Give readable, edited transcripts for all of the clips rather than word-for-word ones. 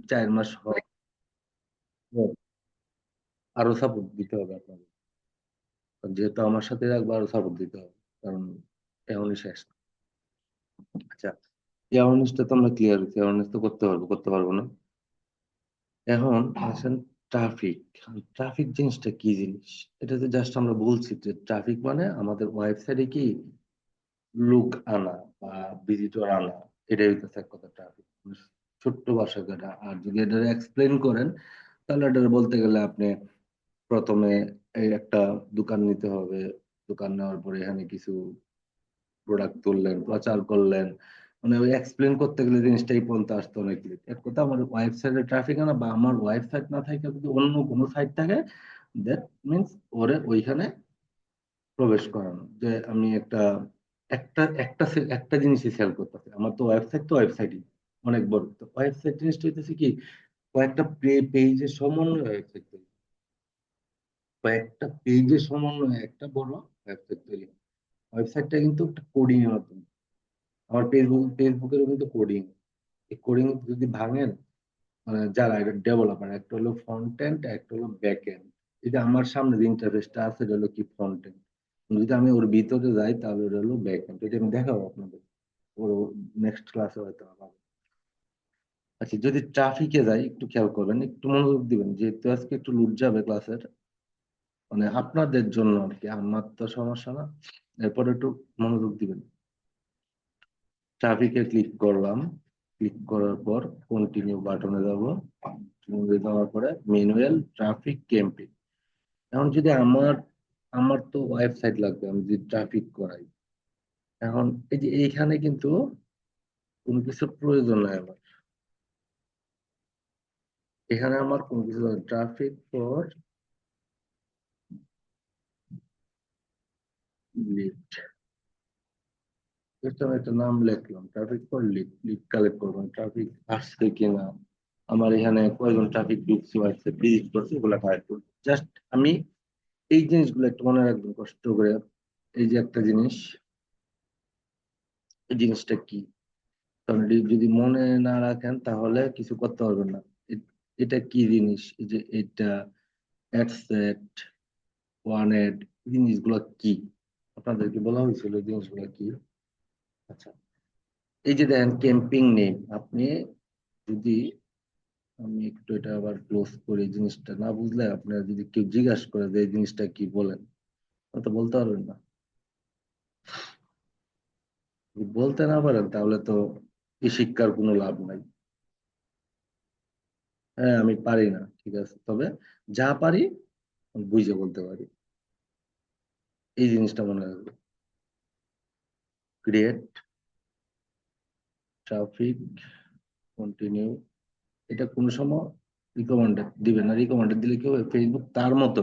4 মাস হয়, আরো সাপোর্ট দিতে হবে আপনাদের। যেহেতু আমার সাথে রাখবো, আরো সাপোর্ট দিতে হবে, কারণ এখনই শেষ না। আচ্ছা, অ্যাওয়ারনেসটা তো আমরা ক্লিয়ার হচ্ছি, অ্যাওয়ারনেস তো করতে পারবো না। এখন আসেন ট্রাফিক। ট্রাফিক জিনিসটা কি জিনিস? এটা তো জাস্ট আমরা বলছি যে ট্রাফিক মানে আমাদের ওয়েবসাইটে কি লোক আনা বা ভিজিটর আনা, এটাই হইতেছে এক কথা ট্রাফিক। ছোট্ট ভাষা যেটা। আর যদি এটা এক্সপ্লেন করেন, তাহলে এটা বলতে গেলে আপনি প্রথমে এই একটা দোকান নিতে হবে। দোকান নেওয়ার পরে এখানে কিছু প্রোডাক্ট তুললেন, প্রচার করলেন, মানে ওই এক্সপ্লেন করতে গেলে জিনিসটাই পর্যন্ত আসতে অনেক লেট। এক কথা, আমার ওয়েবসাইটে ট্রাফিক আনা বা আমার ওয়েবসাইট না থাকে, যদি অন্য কোনো সাইট থাকে, দ্যাট মিনস ওরে ওইখানে প্রবেশ করানো। যে আমি একটা একটা একটা একটা জিনিসই সেল করতেছি। আমার তো ওয়েবসাইট, তো ওয়েবসাইটই অনেক বড়। তো ওয়েবসাইট জিনিসটা হইতেছে কি, কয়েকটা পেজের সমন্বয় ওয়েবসাইট তৈরি। কয়েকটা পেজের সমন্বয়ে একটা বড় ওয়েবসাইট তৈরি। ওয়েবসাইটটা কিন্তু একটা কোডিং এর মাধ্যমে। আমার ফেসবুকেরও কিন্তু কোডিং। এই কোডিং যদি ভাঙেন, মানে যারা এটা ডেভেলপার, একটা হলো ফ্রন্ট এন্ড, একটা হলো ব্যাক এন্ড। এই যে আমার সামনে যে ইন্টারফেসটা আছে, এটা হলো কি ফ্রন্ট এন্ড। যদি আমি ওর ভিতরে যাই, তাহলে এটা হলো ব্যাক এন্ড। এটা আমি দেখাবো আপনাদের, ওর নেক্সট ক্লাসে হয়তো আবার। আচ্ছা, যদি ট্রাফিকে যাই, একটু খেয়াল করবেন, একটু মনোযোগ দিবেন, যেহেতু আজকে একটু লুট যাবে ক্লাসের, মানে আপনাদের জন্য আর কি, আমার তো সমস্যা না। এরপরে একটু মনোযোগ দিবেন। ট্রাফিকে ক্লিক করলাম, ক্লিক করার পর কন্টিনিউ বাটনে যাব। কন্টিনিউ দেওয়ার পরে ম্যানুয়াল ট্রাফিক ক্যাম্পেইন। এখন যদি আমার তো ওয়েবসাইট লাগবে, আমি যদি ট্রাফিক করাই, এখন এই যে এইখানে কিন্তু কোনো কিছুর প্রয়োজন নাই আমার। এখানে আমার কোনো কিছু ট্রাফিক ফর লিড, আমি একটা নাম লিখলাম, traffic for lead. Lead collect করবেন, ট্রাফিক আসছে কিনা, আমার এখানে কয়জন ট্রাফিক ঢুকছে, আসছে, ভিজিট করছে, ওগুলা কালেক্ট করবো। জাস্ট আমি এই জিনিসগুলো একটু মনে রাখবেন কষ্ট করে। এই যে একটা জিনিস, এই জিনিসটা কি, কারণ যদি মনে না রাখেন তাহলে কিছু করতে পারবেন না। এটা কি জিনিস, এই যে এটা অ্যাডসেট, ওয়ানেট, জিনিসগুলো কি আপনাদেরকে বলা হয়েছিল, এই জিনিসগুলো কি? আচ্ছা, এই যে দেখেন ক্যাম্পিং নেম, আপনি যদি, আমি একটু এটা আবার ক্লোজ করি, জিনিসটা না বুঝলে আপনারা যদি কেউ জিজ্ঞাসা করে যে এই জিনিসটা কি, বলেন, তো বলতে পারবেন না। যদি বলতে না পারেন, তাহলে তো এই শিক্ষার কোনো লাভ নাই। হ্যাঁ, আমি পারি না, ঠিক আছে, তবে যা পারি আমি বুঝে বলতে পারি। এই জিনিসটা মনে রাখবে। Create traffic, continue. এটা কোনো সময় রিকমেন্ডেড দিবেন না। রিকমেন্ডেড দিলে কি হবে, ফেসবুক তার মতো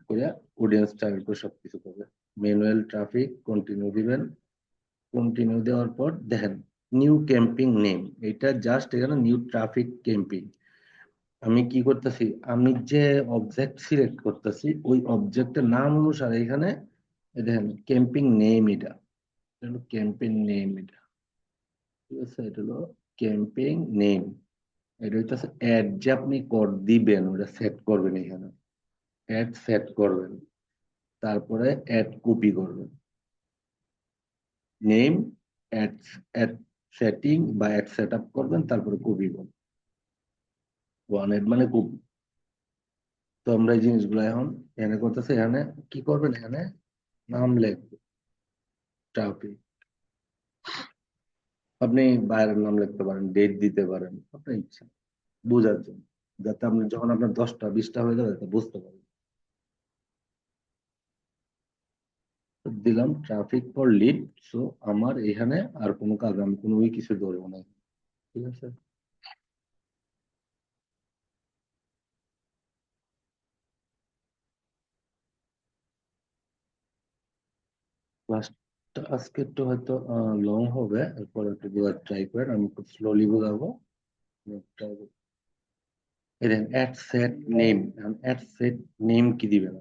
করে অডিয়েন্স টার্গেট করে সবকিছু করবে। ম্যানুয়াল ট্রাফিক কন্টিনিউ দিবেন। কন্টিনিউ দেওয়ার পর দেখেন নিউ ক্যাম্পিং নেম, এটা জাস্ট এখানে নিউ ট্রাফিক ক্যাম্পিং। আমি কি করতেছি, আমি যে অবজেক্ট সিলেক্ট করতেছি, ওই অবজেক্টের নাম অনুসারে এখানে এই দেখেন ক্যাম্পিং নেম, এটা হলো ক্যাম্পেইন নেম। এটা ঠিক আছে, এটা হলো ক্যাম্পেইন নেম। এটা হইতেছে অ্যাড, যে আপনি কোড দিবেন ওটা সেট করবেন এখানে। অ্যাড সেট করবেন, তারপরে অ্যাড কপি করবেন। নেম, অ্যাড, অ্যাড সেটিং বা অ্যাড সেট আপ করবেন, তারপরে কপি করবেন। ওয়ান অ্যাড মানে কপি। তো আমরা এই জিনিসগুলো এখন এখানে করতেছি। এখানে কি করবেন, এখানে নাম লিখবেন ট্রাফিক। আপনি বাইরের নাম লিখতে পারেন, ডেট দিতে পারেন, আপনার ইচ্ছা, বোঝার জন্য, যাতে আপনি যখন আপনার 10টা 20টা হয়ে যাবে তা বুঝতে পারবেন। দিলাম ট্রাফিক ফর লিড। সো আমার এখানে আর কোনো কাজ, আমি কোনো কিছু ধরবো না। ঠিক আছে, ক্লাসটা আজকে একটু হয়তো লং হবে, এরপর একটু বোঝার ট্রাই করেন, আমি খুব স্লোলি বোঝাবো। Ad set name, ad set name কি দিবেন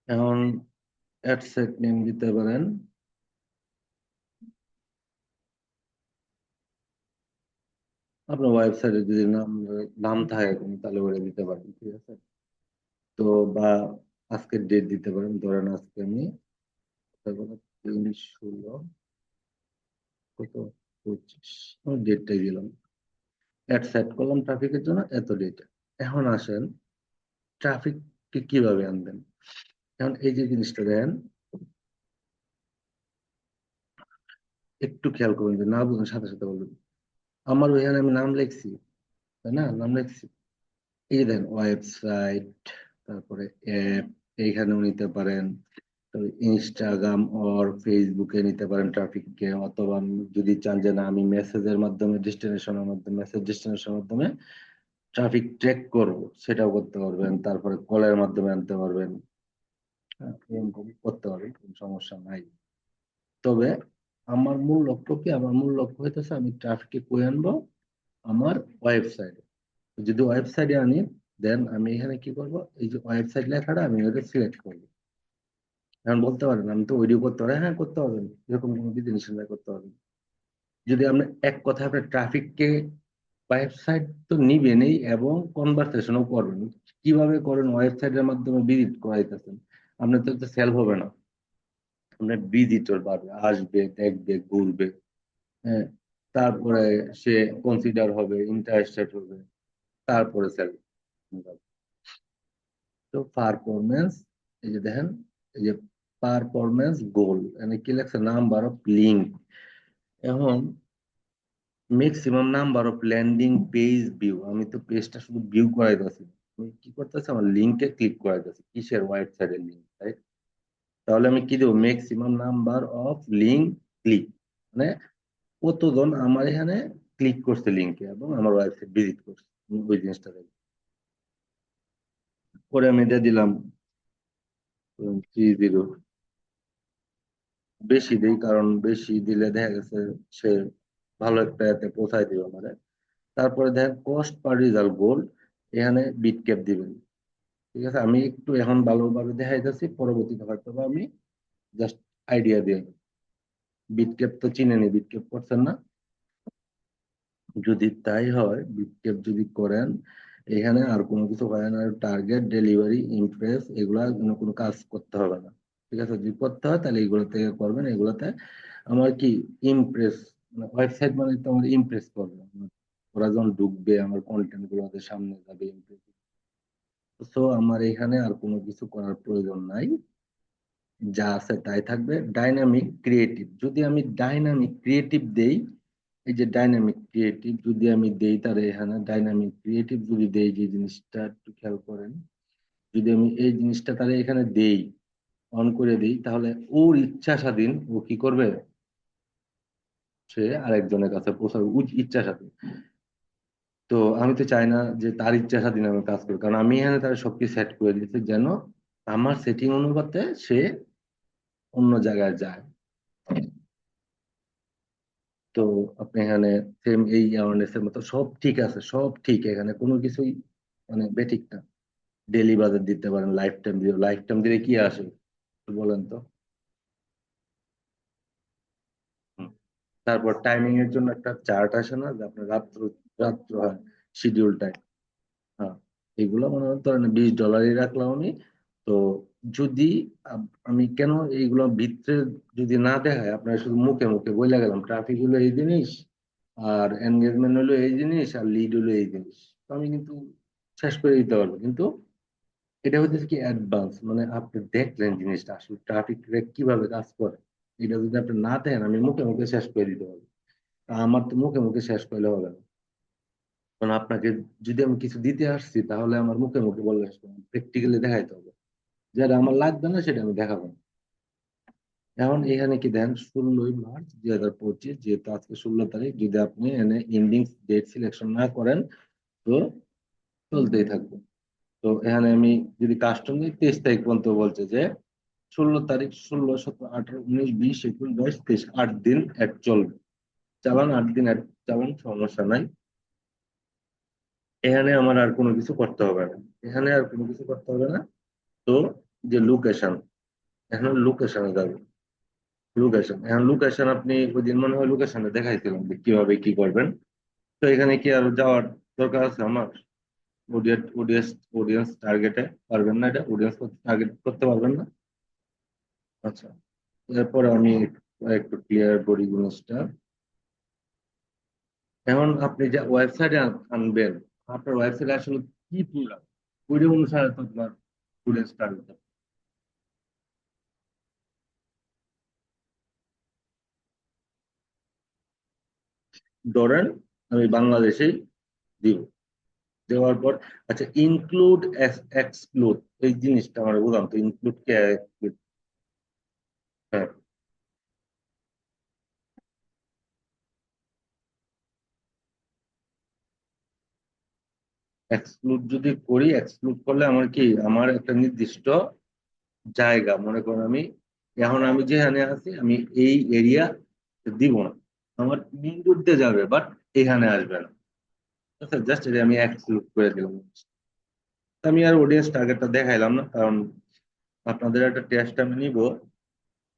এখন? অ্যাড সেট নেম দিতে পারেন আপনার ওয়েবসাইটে যদি নাম নাম থাকে কোনো, তাহলে ওটা দিতে পারেন, ঠিক আছে? তো বা আজকের ডেট দিতে পারেন, ধরেন আজকে আমি 3/16 কত 25 আমি ডেটটাই দিলাম, অ্যাড সেট করলাম ট্রাফিকের জন্য এত ডেট। এখন আসেন ট্রাফিককে কিভাবে আনবেন। এখন এই যে জিনিসটা দেখেন, একটু খেয়াল করবেন, যে না বুঝুন সাথে সাথে বলবেন। আমার ওইখানে আমি নাম লিখছি, তাই না, নাম লিখছি। এই যে দেখেন ওয়েবসাইট, তারপরে অ্যাপ, এইখানেও নিতে পারেন। ইনস্টাগ্রাম অর ফেসবুকে নিতে পারেন ট্রাফিককে, অথবা যদি চান যে না আমি মেসেজের মাধ্যমে ডেস্টিনেশনের মাধ্যমে মেসেজ ডেস্টিনেশনের মাধ্যমে ট্রাফিক ট্র্যাক করবো, সেটাও করতে পারবেন। তারপরে কলের মাধ্যমে আনতে পারবেন। হ্যাঁ, এরকম করতে পারবেন, কোনো সমস্যা নাই। তবে আমার মূল লক্ষ্য কি, আমার মূল লক্ষ্য হইতেছে আমি ট্রাফিককে কই আনবো, আমার ওয়েবসাইটে। যদি ওয়েবসাইটে আনি, দেন আমি এখানে কি করব, এই যে ওয়েবসাইট লেখাটা আমি ওটা সিলেক্ট করবো। এখন বলতে পারেন আমি তো ওইডিও করতে পারি, হ্যাঁ করতে পারবেন, এরকম কোনো বিধি নিষেধ নাই, করতে পারবেন। যদি আপনি এক কথায় আপনার ট্রাফিককে, ওয়েবসাইট তো নিবেনই এবং কনভারসেশনও করবেন। কিভাবে করেন, ওয়েবসাইটের মাধ্যমে ভিজিট করাইতেছেন, আপনার তো সেলফ হবে না, আপনার ভিজিটর পাবে, আসবে, দেখবে, ঘুরবে। হ্যাঁ, তারপরে সে কনসিডার হবে, ইন্টারেস্টেড হবে, তারপরে সেলফ। তো পারফরমেন্স, এই যে দেখেন, এই যে পারফরমেন্স গোল, মানে কি লেখছে, নাম্বার অফ লিঙ্ক। এখন maximum number of landing page view, আমি তো পেজটা শুধু ভিউ করাইতেছি, আমি কি করতেছি, আমার লিঙ্কে ক্লিক করাইতেছি, কিসের, ওয়েবসাইটের লিঙ্ক, তাই? তাহলে আমি কি দেবো, maximum number of link click, মানে কতজন আমার এখানে ক্লিক করছে লিঙ্কে এবং আমার ওয়েবসাইট ভিজিট করছে, আমি ওই জিনিসটা দেবো। পরে আমি দিয়ে দিলাম 30, বেশি দিই, কারণ বেশি দিলে দেখা গেছে সে ভালো একটা এতে পৌঁছায় দিবে আমাদের। তারপরে দেখেন কস্ট পার রেজাল্ট গোল, এখানে বিট ক্যাপ দিবেন, ঠিক আছে? আমি একটু এখন ভালোভাবে দেখাই যাচ্ছি, পরবর্তীতে হয়তো বা আমি জাস্ট আইডিয়া দিয়ে, বিট ক্যাপ তো চিনেনি, বিট ক্যাপ করছেন না? যদি তাই হয়, বিট ক্যাপ যদি করেন, এখানে আর কোনো কিছু করেন, আর টার্গেট, ডেলিভারি, ইমপ্রেস, এগুলা কোনো কাজ করতে হবে না, ঠিক আছে? যদি করতে হয় তাহলে এগুলোতে করবেন, এগুলোতে আমার কি ইমপ্রেস, ওয়েবসাইট মানে তো আমার ইমপ্রেস করবে, ওরা যখন ঢুকবে আমার কন্টেন্ট গুলো ওদের সামনে যাবে, ইমপ্রেস। তো আমার এখানে আর কোনো কিছু করার প্রয়োজন নাই, যা আছে তাই থাকবে। ডাইনামিক ক্রিয়েটিভ, যদি আমি ডাইনামিক ক্রিয়েটিভ দেই, এই যে ডাইনামিক ক্রিয়েটিভ যদি আমি দেই, তাহলে এখানে ডাইনামিক ক্রিয়েটিভ যদি দেই, যে জিনিসটা একটু খেয়াল করেন, যদি আমি এই জিনিসটা তাহলে এখানে দেই, অন করে দিই, তাহলে ওর ইচ্ছা স্বাধীন ও কি করবে, সে আরেকজনের কাছে পৌঁছাবে ইচ্ছা স্বাধীন। তো আমি তো চাই না যে তার ইচ্ছা স্বাধীন আমি কাজ করি, কারণ আমি এখানে তার সবকিছু সেট করে দিয়েছি যেন আমার সেটিং অনুপাতে সে অন্য জায়গায় যায়। তো আপনি এখানে সেম এই অ্যাওয়ারনেস এর মতো সব ঠিক আছে, সব ঠিক, এখানে কোনো কিছুই মানে বেঠিক না। ডেলি বাজার দিতে পারেন, লাইফ টাইম দিও, লাইফ টাইম দিলে কি আসে একটু বলেন তো? হুম। তারপর টাইমিং এর জন্য একটা চার্ট আসে না, যে আপনার রাত্র, রাত্র হয়, শিডিউল টাইম। হ্যাঁ, এগুলো মনে ধরেন $20 রাখলাম আমি। তো যদি আমি কেন এইগুলো ভিতরে যদি না দেখায়, আপনার শুধু মুখে মুখে বলে গেলাম ট্রাফিক হলো এই জিনিস, আর এনগেজমেন্ট হলো এই জিনিস, আর লিড হলো এই জিনিস, তো আমি কিন্তু শেষ করে দিতে পারবো। কিন্তু এটা হচ্ছে কি অ্যাডভান্স, মানে আপনি দেখলেন জিনিসটা আসলে ট্রাফিক কিভাবে কাজ করে, এটা যদি আপনি না দেখেন, আমি মুখে মুখে শেষ করে দিতে পারবো। আমার তো মুখে মুখে শেষ করলে হবে না, কারণ আপনাকে যদি আমি কিছু দিতে আসছি, তাহলে আমার মুখে মুখে বললে প্র্যাকটিক্যালি দেখাইতে হবে, যেটা আমার লাগবে না সেটা আমি দেখাবো না। এখন এখানে কি দেন, 16 মার্চ 2025, যেহেতু আজকে 16 তারিখ, যদি আপনি এনে এন্ডিং ডেট সিলেকশন না করেন, তো চলতেই থাকবে। তো এখানে আমি যদি কাস্টম নিই, 23 তারিখ পর্যন্ত বলছে যে 16 তারিখ, 16, 17, 18, 19, 20, 21, 22, 23, 8 দিন অ্যাড চলবে। চালান 8 দিন অ্যাড চালান, সমস্যা নাই। এখানে আমার আর কোনো কিছু করতে হবে না, এখানে আর কোনো কিছু করতে হবে না। তো যে লোকেশন, এখন লোকেশনে যাবে, লোকেশন, এখন লোকেশন আপনি ওই দিন মনে হয় লোকেশনে দেখাইছিলাম যে কিভাবে কি করবেন। তো এখানে কি আর যাওয়ার দরকার আছে আমার? অডিয়েন্স অডিয়েন্স অডিয়েন্স টার্গেটে পারবেন না, এটা অডিয়েন্স টার্গেট করতে পারবেন না। আচ্ছা, এরপর আমি একটু ক্লিয়ার করি জিনিসটা। এখন আপনি যে ওয়েবসাইটে আনবেন, আপনার ওয়েবসাইটে আসলে কি প্রোডাক্ট, ওই অনুসারে তো আপনার অডিয়েন্স টার্গেট। ধরেন আমি বাংলাদেশেই দিব, দেওয়ার পর আচ্ছা ইনক্লুড এক্সক্লুড এই জিনিসটা আমার বুঝলাম তো, ইনক্লুড কে exclude? হ্যাঁ, এক্সক্লুড যদি করি, এক্সক্লুড করলে আমার কি, আমার একটা নির্দিষ্ট জায়গা, মনে করেন আমি এখন আমি যেখানে আছি আমি এই এরিয়া দিব না, আমার মেইন রুট দিয়ে যাবে বাট এখানে আসবে না। আচ্ছা, জাস্ট এটা আমি এক্সক্লুড করে দিলাম। আমি আর অডিয়েন্স টার্গেটটা দেখাইলাম না, কারণ আপনাদের একটা টেস্ট আমি নিব,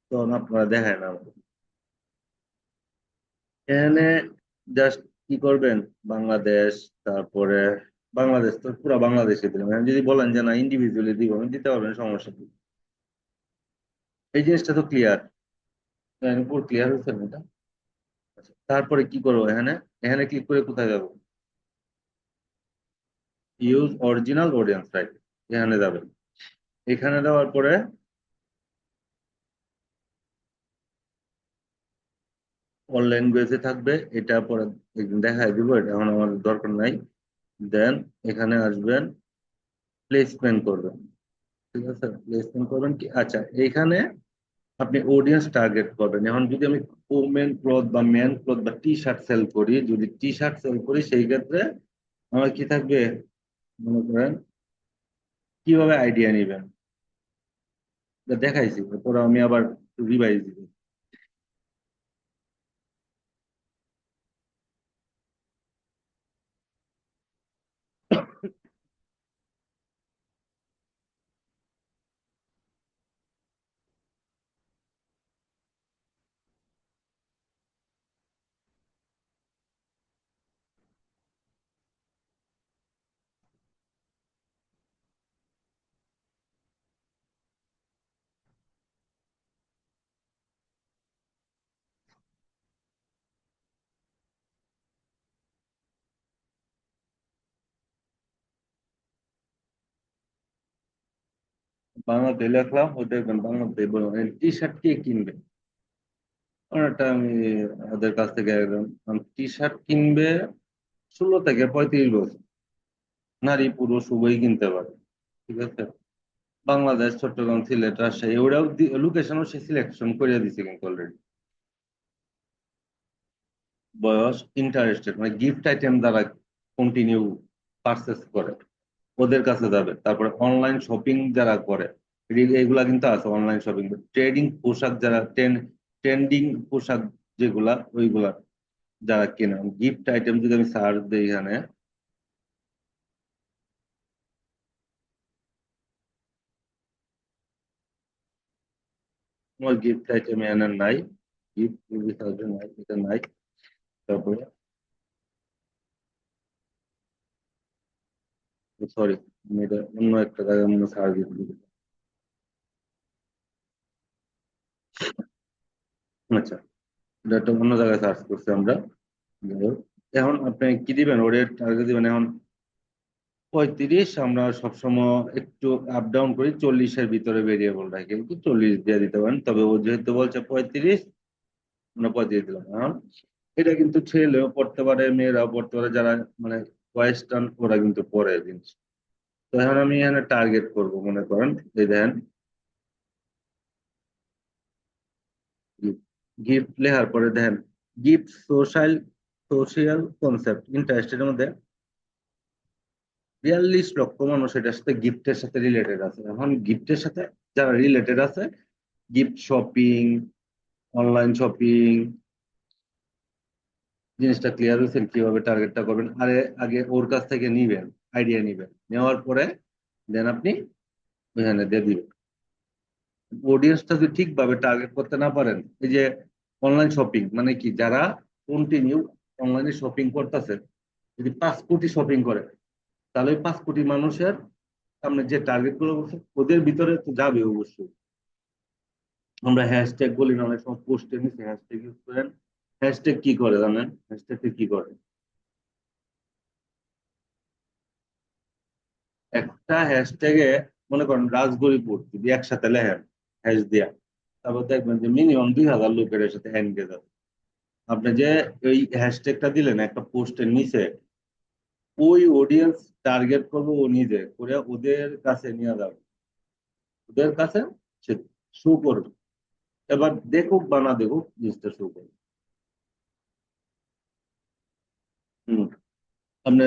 তখন আপনারা দেখায় না আমাকে। এখানে জাস্ট কি করবেন, বাংলাদেশ, তারপরে বাংলাদেশ তো পুরো বাংলাদেশে দিলাম। এখন যদি বলেন যে না ইন্ডিভিজুয়ালি দিব, আমি দিতে পারবেন, সমস্যা নেই। এই জিনিসটা তো ক্লিয়ার, পুরো ক্লিয়ার হয়েছে না এটা? আচ্ছা, তারপরে কি করবো এখানে, এখানে ক্লিক করে কোথায় যাবো? ইউজ অরিজিনাল অডিয়েন্স, রাইট, এখানে যাবেন। এখানে দেওয়ার পরে অল ল্যাঙ্গুয়েজে থাকবে, এটা পরে একদিন দেখাই দিব, এটা এখন আমার দরকার নাই। দেন এখানে আসবেন, প্লেসমেন্ট করবেন। ঠিক আছে, প্লেসমেন্ট করবেন কি, আচ্ছা এখানে আপনি অডিয়েন্স টার্গেট করবেন। এখন যদি আমি ওমেন ক্লথ বা মেন ক্লথ বা টি শার্ট সেল করি, যদি টি শার্ট সেল করি সেই ক্ষেত্রে আমার কি থাকবে, মনে করেন কিভাবে আইডিয়া নেবেন, এটা দেখাইছি, তারপর আমি আবার রিভাইজ দিব। বাংলাতে লিখলাম, ও দেখবেন বাংলাতে টি শার্ট কে কিনবে, ওটা আমি ওদের কাছ থেকে একদম, টি শার্ট কিনবে 16 থেকে 35 বছর, নারী পুরুষ উভয়ই কিনতে পারে। ঠিক আছে, বাংলাদেশ, চট্টগ্রাম, সিলেট, রাজশাহী, ওরাও লোকেশনও সে সিলেকশন করে দিছে কিন্তু অলরেডি। বয়স, ইন্টারেস্টেড, মানে গিফট আইটেম দ্বারা কন্টিনিউ পারচেস করে ওদের কাছে যাবে। তারপরে অনলাইন শপিং যারা করে, এগুলা কিন্তু আছে অনলাইন শপিং। ট্রেডিং পোশাক যারা ট্রেন্ডিং পোশাক যেগুলা, ওইগুলা যারা কেনে, গিফট আইটেম যদি আমি সার্চ দিই এখানে, আমার গিফট আইটেম এখানে নাই, গিফট নাই, এটা নাই। তারপরে সরি, আমি এটা অন্য একটা জায়গায় মনে সার্চ দিতে। আচ্ছা, এটা একটা অন্য জায়গায় সার্চ করছি আমরা। যাই হোক, এখন আপনি কি দিবেন, ওর টার্গেট দিবেন এখন 35। আমরা সবসময় একটু আপ ডাউন করি, 40-এর ভিতরে ভেরিয়েবল রাখি, কিন্তু 40 দিয়ে দিতে পারেন, তবে ও যেহেতু বলছে 35, আমরা 35 দিলাম। এখন এটা কিন্তু ছেলেও পড়তে পারে, মেয়েরাও পড়তে পারে, যারা মানে ওয়েস্টার্ন ওরা কিন্তু পরে জিনিস। তো এখন আমি এখানে টার্গেট করব, মনে করেন এই দেখেন, গিফট লেখার পরে দেখেন, গিফট সোশ্যাল, সোশিয়াল কনসেপ্ট ইন্টারেস্টের মধ্যে 42 লক্ষ মানুষ এটার সাথে গিফটের সাথে রিলেটেড আছে। এখন গিফটের সাথে যারা রিলেটেড আছে, গিফট শপিং, অনলাইন শপিং, জিনিসটা ক্লিয়ার হয়েছে কিভাবে টার্গেটটা করবেন। আরে আগে ওর কাছ থেকে নিবেন, আইডিয়া নিবেন, নেওয়ার পরে দেন আপনি ওখানে দিয়ে দিবেন। অডিয়েন্সটা যদি ঠিকভাবে টার্গেট করতে না পারেন, এই যে অনলাইন শপিং মানে কি, যারা কন্টিনিউ অনলাইনে শপিং করতেছে, যদি 5 কোটি শপিং করে, তাহলে ওই 5 কোটি মানুষের সামনে যে টার্গেট গুলো বলছে ওদের ভিতরে তো যাবে অবশ্যই। আমরা হ্যাশট্যাগ বলি না, অনেক সময় পোস্টের নিচে হ্যাশট্যাগ ইউজ করেন। হ্যাশট্যাগ কি করে জানেন? হ্যাশট্যাগ কি করে, একটা হ্যাশট্যাগে মনে করেন রাজগরিপুর যদি একসাথে লেখেন হ্যাশ দিয়া, তারপর দেখবেন যে মিনিমাম 2000 লোকের এর সাথে এনগেজ আছে। আপনি যে ওই হ্যাশট্যাগটা দিলেন একটা পোস্টের নিচে, ওই অডিয়েন্স টার্গেট করবে ও নিজে করে ওদের কাছে নিয়ে যাবে, ওদের কাছে সে শো করবে। এবার দেখুক বা না দেখুক জিনিসটা শো করবে। হম। আপনি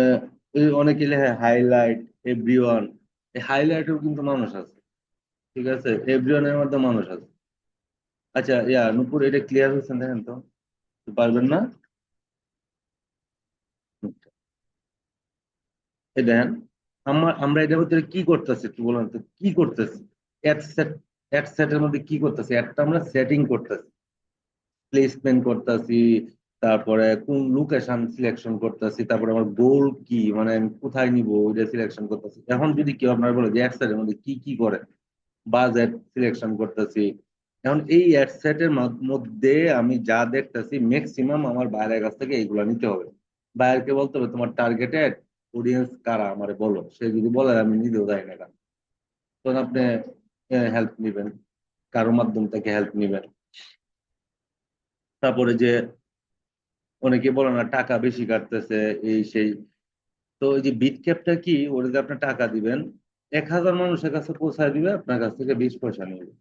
অনেকে লেখে হাইলাইট এভরিওয়ান, এই হাইলাইটেও কিন্তু মানুষ আছে, ঠিক আছে, এভরিওয়ানের মধ্যে মানুষ আছে। আচ্ছা নূপুর, এটা ক্লিয়ার হয়েছে দেখেন তো, পারবেন না? এই দেখেন, আমরা এটার ভিতরে কি করতেছি একটু বলুন তো, কি করতেছি? অ্যাড সেট, অ্যাড সেটের মধ্যে কি করতেছি? একটা আমরা সেটিং করতেছি, প্লেসমেন্ট করতেছি, তারপরে কোন লোকেশন সিলেকশন করতেছি, তারপরে আমার গোল কি, মানে আমি কোথায় নিব ওইটা সিলেকশন করতেছি। এখন যদি কেউ আপনার বলে যে অ্যাড সেটের মধ্যে কি কি করে, বাজেট সিলেকশন করতেছি। এখন এই অ্যাড সেটের মধ্যে আমি যা দেখতেছি ম্যাক্সিমাম আমার বাইরের কাছ থেকে এইগুলা নিতে হবে। বাইরকে বলতে হবে তোমার টার্গেটেড অডিয়েন্স কারা আমারে বলো, সে যদি বলে আমি নিজেও যাই না কেন, তখন আপনি হেল্প নিবেন, কারো মাধ্যম থেকে হেল্প নিবেন। তারপরে যে অনেকে বলে না টাকা বেশি কাটতেছে এই সেই, তো ওই যে বিট ক্যাপটা কি, ওটা যে আপনি টাকা দিবেন 1000 মানুষের কাছে পৌঁছায় দিবে, আপনার কাছ থেকে 20 পয়সা নিবে।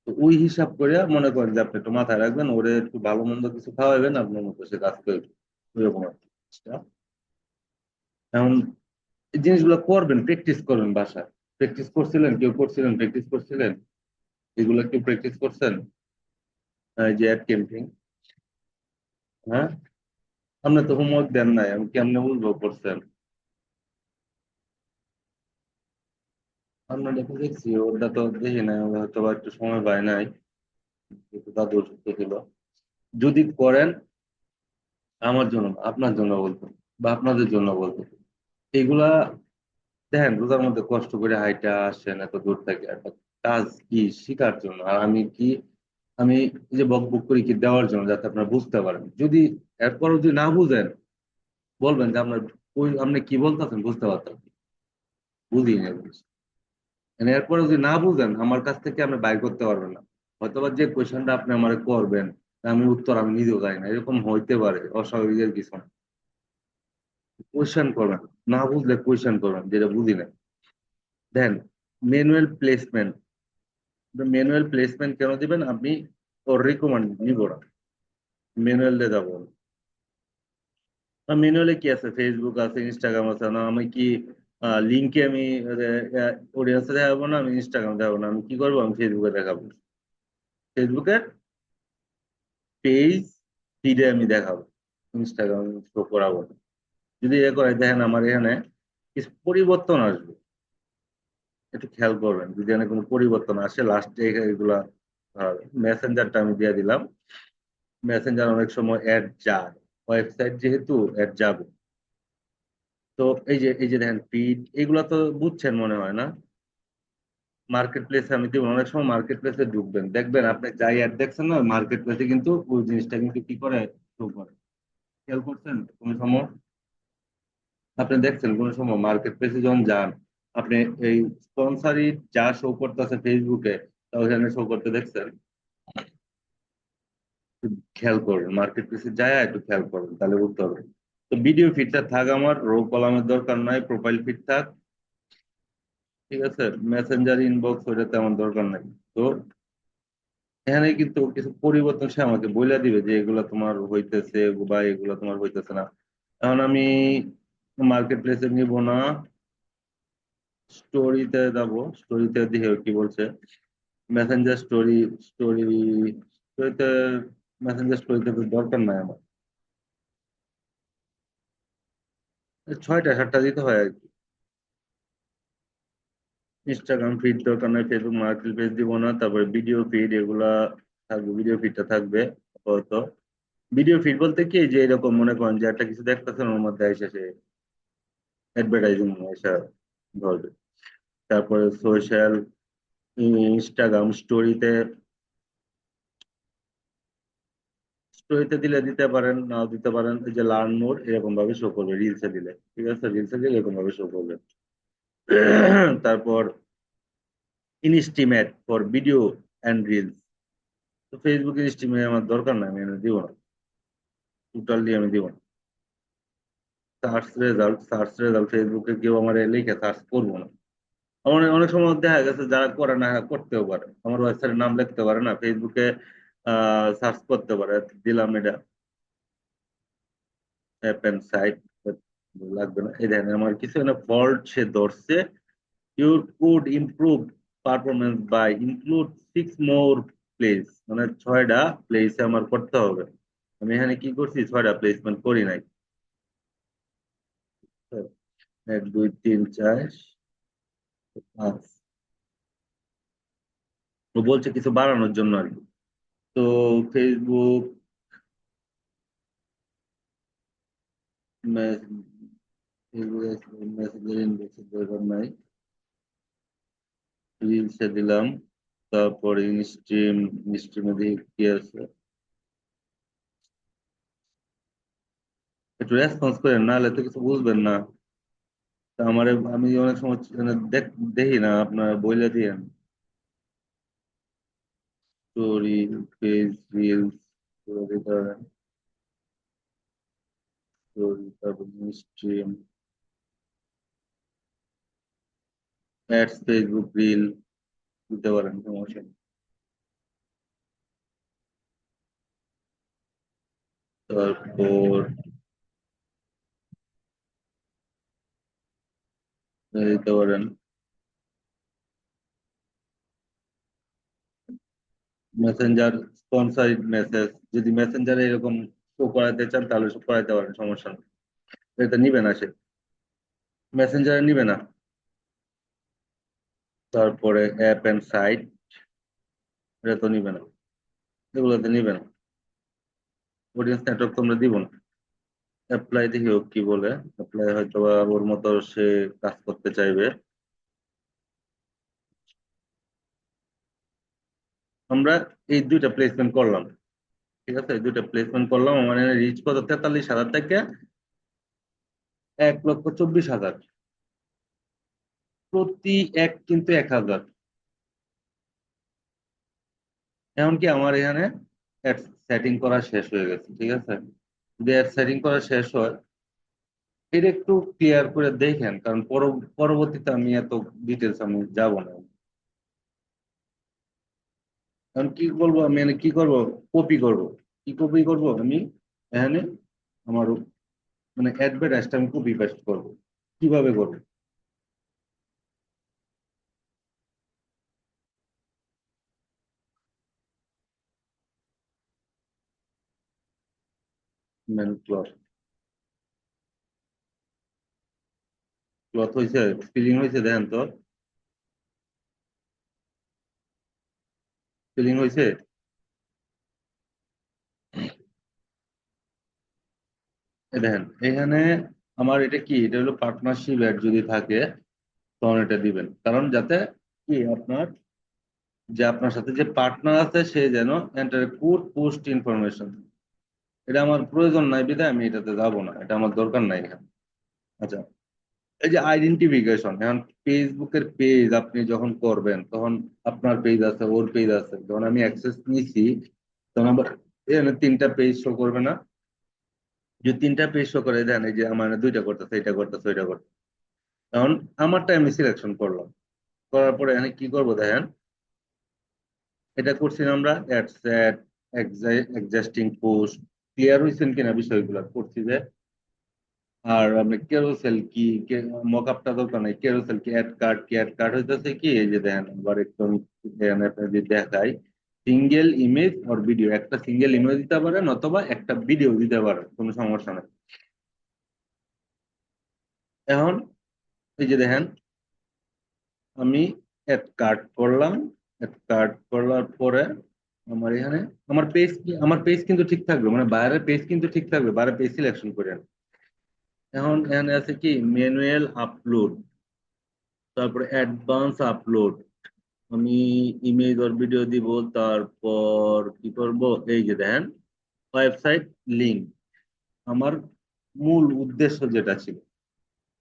তো ওই হিসাব করে মনে করেন যে আপনি একটু মাথায় রাখবেন, ওরে একটু ভালো মন্দ কিছু খাওয়াবেন, আপনার মতো সে কাজ করবে, ওইরকম আর কি জিনিসটা। এখন এই জিনিসগুলো করবেন, প্র্যাকটিস করবেন বাসায়। প্র্যাকটিস করছিলেন, কেউ করছিলেন, প্র্যাকটিস করছিলেন, এগুলো কেউ প্র্যাকটিস করছেন? এই যে অ্যাড ক্যাম্পিং, হ্যাঁ, আপনি তো হোমওয়ার্ক দেন নাই, আমি কেমনে বুঝবো করছেন? আমরা দেখে দেখছি, ওটা তো দেখি নাই, ওটা হয়তো বা একটু সময় পায় নাই, একটু দাদু অসুস্থ ছিল। যদি করেন, আমার জন্য না, আপনার জন্য বলতো, বা আপনাদের জন্য বলতো, এগুলা দেখেন রোজার মধ্যে কষ্ট করে হাইটা আসেন এত দূর থেকে একটা কাজ কি শিখার জন্য, আর আমি কি, আমি এই যে বক বক করি কি দেওয়ার জন্য, যাতে আপনারা বুঝতে পারেন। যদি এরপরও যদি না বুঝেন, বলবেন যে আপনার ওই আপনি কি বলতেছেন বুঝতে পারতেন, বুঝি না জিনিস। মানে এরপরে যদি না বুঝেন, আমার কাছ থেকে আপনি বাইর করতে পারবেন না। হয়তোবা যে কোয়েশনটা আপনি আমার করবেন, আমি উত্তর আমি নিজেও জানি না, এরকম হইতে পারে, অস্বাভাবিকের কিছু না। কোয়েশন করবেন, না বুঝলে কোয়েশন করবেন যেটা বুঝি না। দেন ম্যানুয়াল প্লেসমেন্ট, ম্যানুয়াল প্লেসমেন্ট কেন দিবেন আপনি? ওর রিকমেন্ড নিব না, ম্যানুয়াল দিয়ে যাবো। ম্যানুয়ালে কি আছে, ফেসবুক আছে, ইনস্টাগ্রাম আছে না, আমি কি লিঙ্কে আমি অডিয়েন্সে দেখাবো না, আমি ইনস্টাগ্রাম দেখাবো না, আমি কি করবো, আমি ফেসবুকে দেখাবো। ফেসবুকের পেজ ফিডে আমি দেখাবো, ইনস্টাগ্রাম শো করাবো না। যদি এ করে দেখেন আমার এখানে কিছু পরিবর্তন আসবে, একটু খেয়াল করবেন, যদি এখানে কোনো পরিবর্তন আসে লাস্টে এগুলা, মেসেঞ্জারটা আমি দিয়ে দিলাম। মেসেঞ্জার অনেক সময় অ্যাড যায়, ওয়েবসাইট যেহেতু অ্যাড যাবে। তো এই যে দেখেন ফিড, এগুলা তো বুঝছেন মনে হয় না? মার্কেট প্লেসে আমি দিব, অনেক সময় মার্কেট প্লেসে ঢুকবেন, দেখবেন আপনি যাই অ্যাড দেখছেন না, মার্কেট প্লেসে কিন্তু ওই জিনিসটা কিন্তু কি করে, শো করে। খেয়াল করছেন কোন সময়? আপনি দেখছেন কোন সময় মার্কেট প্লেসে যখন যান, আপনি এই স্পন্সারি যা শো করতেছে ফেসবুকে, তা ওখানে শো করতে দেখছেন? একটু খেয়াল করবেন, মার্কেট প্লেসে যায় একটু খেয়াল করবেন, তাহলে বুঝতে পারবেন। তো ভিডিও ফিডটা থাক, আমার রো কলামের দরকার নাই, প্রোফাইল ফিড থাক, ঠিক আছে। মেসেঞ্জার ইনবক্স ওইটা তেমন দরকার নাই। তো এখানে কিন্তু কিছু পরিবর্তন সে আমাকে বইলা দিবে যে এগুলা তোমার হইতেছে বা এগুলা তোমার হইতেছে না। এখন আমি মার্কেট প্লেসে নিব না, স্টোরিতে যাব, স্টোরিতে দেখে কি বলছে। মেসেঞ্জার স্টোরি, স্টোরি, স্টোরিতে, মেসেঞ্জার স্টোরিতে তো দরকার নাই আমার, 6টা 7টা দিতে হয় আর কি। ইনস্টাগ্রাম ফিড দরকার নাই, ফেসবুক মার্কেট পেজ দিব না, তারপরে ভিডিও ফিড এগুলা থাকবে, ভিডিও ফিডটা থাকবে আপাতত। ভিডিও ফিড বলতে কি, যে এরকম মনে করেন যে একটা কিছু দেখতেছেন, ওর মধ্যে এসে সে অ্যাডভার্টাইজিং এসে ধরবে। তারপরে সোশ্যাল, ইনস্টাগ্রাম স্টোরিতে, দিলে দিতে পারেন, নাও দিতে পারেন। এই যে লার্ন মোর এরকম ভাবে শো করবে রিলসে দিলে, ঠিক আছে, রিলসে দিলে এরকম ভাবে শো করবে। তারপর ইনস্টিমেট ফর ভিডিও অ্যান্ড রিলস। তো ফেসবুক ইনস্টিমেট আমার দরকার নাই, আমি এনে দিব না, টোটালি আমি দিব না। সার্চ রেজাল্ট ফেসবুকে কেউ আমার লিখে সার্চ করবো না। অনেক অনেক সময় দেখা গেছে যারা করে না, হ্যাঁ, করতেও পারে, আমার ওয়েবসাইটের নাম লিখতে পারে না, ফেসবুকে সার্চ করতে পারে, দিলাম এটা অ্যাপ এন্ড সাইট, লাগবে না। এই দেখেন আমার কিছু না ফল্ট সে ধরছে। Your could improve performance by include 6 more place, মানে 6টা প্লেসে আমার করতে হবে। আমি এখানে কি করছি, 6টা প্লেসমেন্ট করি নাই। 1 2 3 4 5। ও বলছে কিছু বাড়ানোর জন্য আর কি। তো ফেসবুক মেসেজের ইনবক্সে দরকার নাই, রিলসে দিলাম। তারপর ইনস্ট্রিমে দেখি কি আছে, একটু রেসপন্স করেন, নাহলে তো কিছু বুঝবেন না। তা আমারে, আমি অনেক সময় মানে দেখি না, আপনার বইলে দিয়ে স্টোরি, পেজ, রিলস, স্টোরি, তারপর স্ট্রিম, অ্যাডস, ফেসবুক রিল দিতে পারেন, সমস্যা নেই। তারপর দিতে পারেন মেসেঞ্জার স্পন্সরিড মেসেজ, যদি মেসেঞ্জারে এরকম শো করাতে চান তাহলে শো করাতে পারেন, সমস্যা নেই। এটা নিবে না সে, মেসেঞ্জারে নিবে না। তারপরে অ্যাপ এন্ড সাইট, এটা তো নিবে না, এগুলোতে নিবে না। অডিয়েন্স নেটওয়ার্ক তোমরা দিব না। অ্যাপ্লাই দেখি ও কি বলে। অ্যাপ্লাই হয়তো বা ওর মতো সে কাজ করতে চাইবে। আমরা এই 2টা প্লেসমেন্ট করলাম, ঠিক আছে, এই 2টা প্লেসমেন্ট করলাম। আমার রিচ কত, 43,000 থেকে 1,24,000, প্রতি এক কিন্তু 1,000। এমনকি আমার এখানে সেটিং করা শেষ হয়ে গেছে, ঠিক আছে। যদি সেটিং করা শেষ হয়, এটা একটু ক্লিয়ার করে দেখেন, কারণ পরবর্তীতে আমি এত ডিটেলস আমি যাব না। কারণ কি বলবো আমি, মানে কি করব, কপি করব। কি কপি করব আমি এখানে, আমার মানে অ্যাডভার্টাইজটা আমি কপি পেস্ট করবো, কিভাবে করবো। মানে ক্লথ, হয়েছে, স্পেলিং হয়েছে, দেখেন তো, স্পেলিং হয়েছে। দেখেন এখানে আমার এটা কি, এটা হলো পার্টনারশিপ অ্যাড যদি থাকে তখন এটা দিবেন, কারণ যাতে কি আপনার, যে আপনার সাথে যে পার্টনার আছে সে যেন এন্টার গুড পোস্ট ইনফরমেশন। এটা আমার প্রয়োজন নাই বিধায় আমি এটাতে যাবো না, এটা আমার দরকার নাই এখানে। আচ্ছা, এই যে আইডেন্টিফিকেশন, এখন ফেসবুকের পেজ আপনি যখন করবেন তখন আপনার পেজ আছে, ওর পেজ আছে, যখন আমি অ্যাক্সেস নিছি তখন আবার এখানে 3টা পেজ শো করবে না। যে 3টা পেজ শো করে দেন, এই যে আমার 2টা করতেছে, এটা করতেছে, ওইটা করতেছে। এখন আমারটা আমি সিলেকশন করলাম, করার পরে এখানে কি করবো দেখেন, এটা করছি না আমরা ad set, exhausting post, clear হয়েছেন কিনা বিষয়গুলো করছি যে। আর আপনি কেরোসেল কি, মকআপটা দরকার নাই, কেরোসেল কি, অ্যাড কার্ড হইতেছে কি, এই যে দেখেন আবার একটু আমি এখানে আপনাদের দেখাই। সিঙ্গেল ইমেজ আর ভিডিও, একটা সিঙ্গেল ইমেজ দিতে পারেন অথবা একটা ভিডিও দিতে পারেন, কোনো সমস্যা নাই। এখন এই যে দেখেন, আমি অ্যাড কার্ড করলাম, অ্যাড কার্ড করার পরে আমার এখানে আমার পেজ কিন্তু ঠিক থাকবে, মানে বাইরের পেজ কিন্তু ঠিক থাকবে, বাইরের পেজ সিলেকশন করে। এখন এখানে আছে কি ম্যানুয়াল আপলোড, তারপরে অ্যাডভান্স আপলোড। আমি ইমেজ আর ভিডিও দিব, তারপর কি করব, এই যে দেখেন ওয়েবসাইট লিংক, আমার মূল উদ্দেশ্য যেটা ছিল।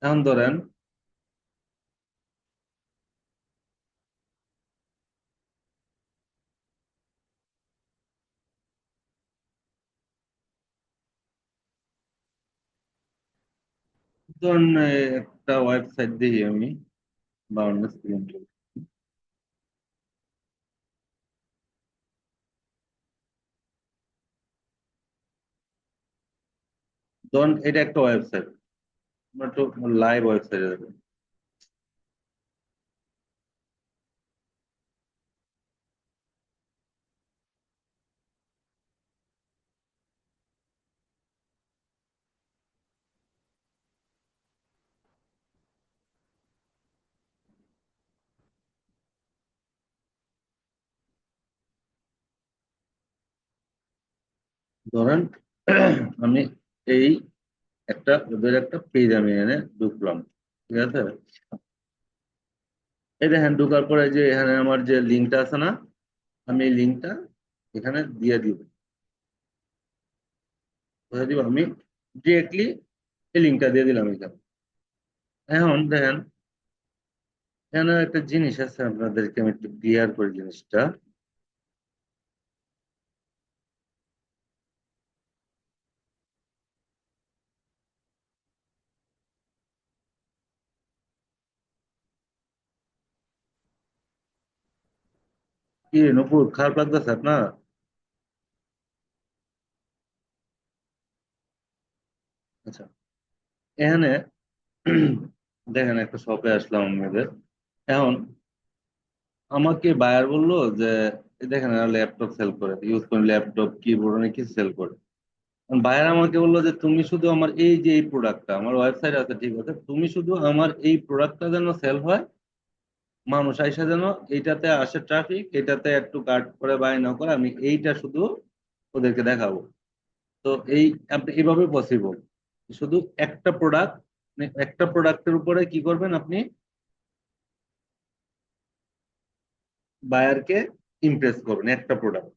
এখন ধরেন ধরেন একটা ওয়েবসাইট দিই আমি, বাউন্ডাস ধরেন এটা একটা ওয়েবসাইট, আমরা তো লাইভ ওয়েবসাইটে যাবো। ধরেন আমি এই ওদের একটা পেজ আমি এনে ঢুকলাম, ঠিক আছে। এই দেখেন ঢোকার পরে যে এখানে আমার যে লিঙ্কটা আছে না, আমি এই লিঙ্কটা এখানে দিয়ে দিব। কোথায় দিব, আমি ডিরেক্টলি এই লিঙ্কটা দিয়ে দিলাম এখানে। এখন দেখেন এখানে একটা জিনিস আছে, আপনাদেরকে আমি একটু ক্লিয়ার করি জিনিসটা। কি রে নপুর, খারাপ লাগতেছে আপনার? আচ্ছা, এখানে দেখেন একটা শপে আসলাম আমাদের। এখন আমাকে বায়ার বললো যে এই দেখেন ল্যাপটপ সেল করে, ইউজ করে ল্যাপটপ কিবোর্ড অনেক কিছু সেল করে। বায়ার আমাকে বললো যে তুমি শুধু আমার এই যে এই প্রোডাক্টটা, আমার ওয়েবসাইট আছে ঠিক আছে, তুমি শুধু আমার এই প্রোডাক্টটা যেন সেল হয়, মানুষ আইসা যেন এইটাতে আসে, ট্রাফিক এটাতে একটু কাট করে বাই না করে, আমি এইটা শুধু ওদেরকে দেখাবো। তো এই আপনি এভাবে পসিবল, শুধু একটা প্রোডাক্ট, একটা প্রোডাক্টের উপরে কি করবেন আপনি, বায়ারকে ইমপ্রেস করবেন একটা প্রোডাক্ট,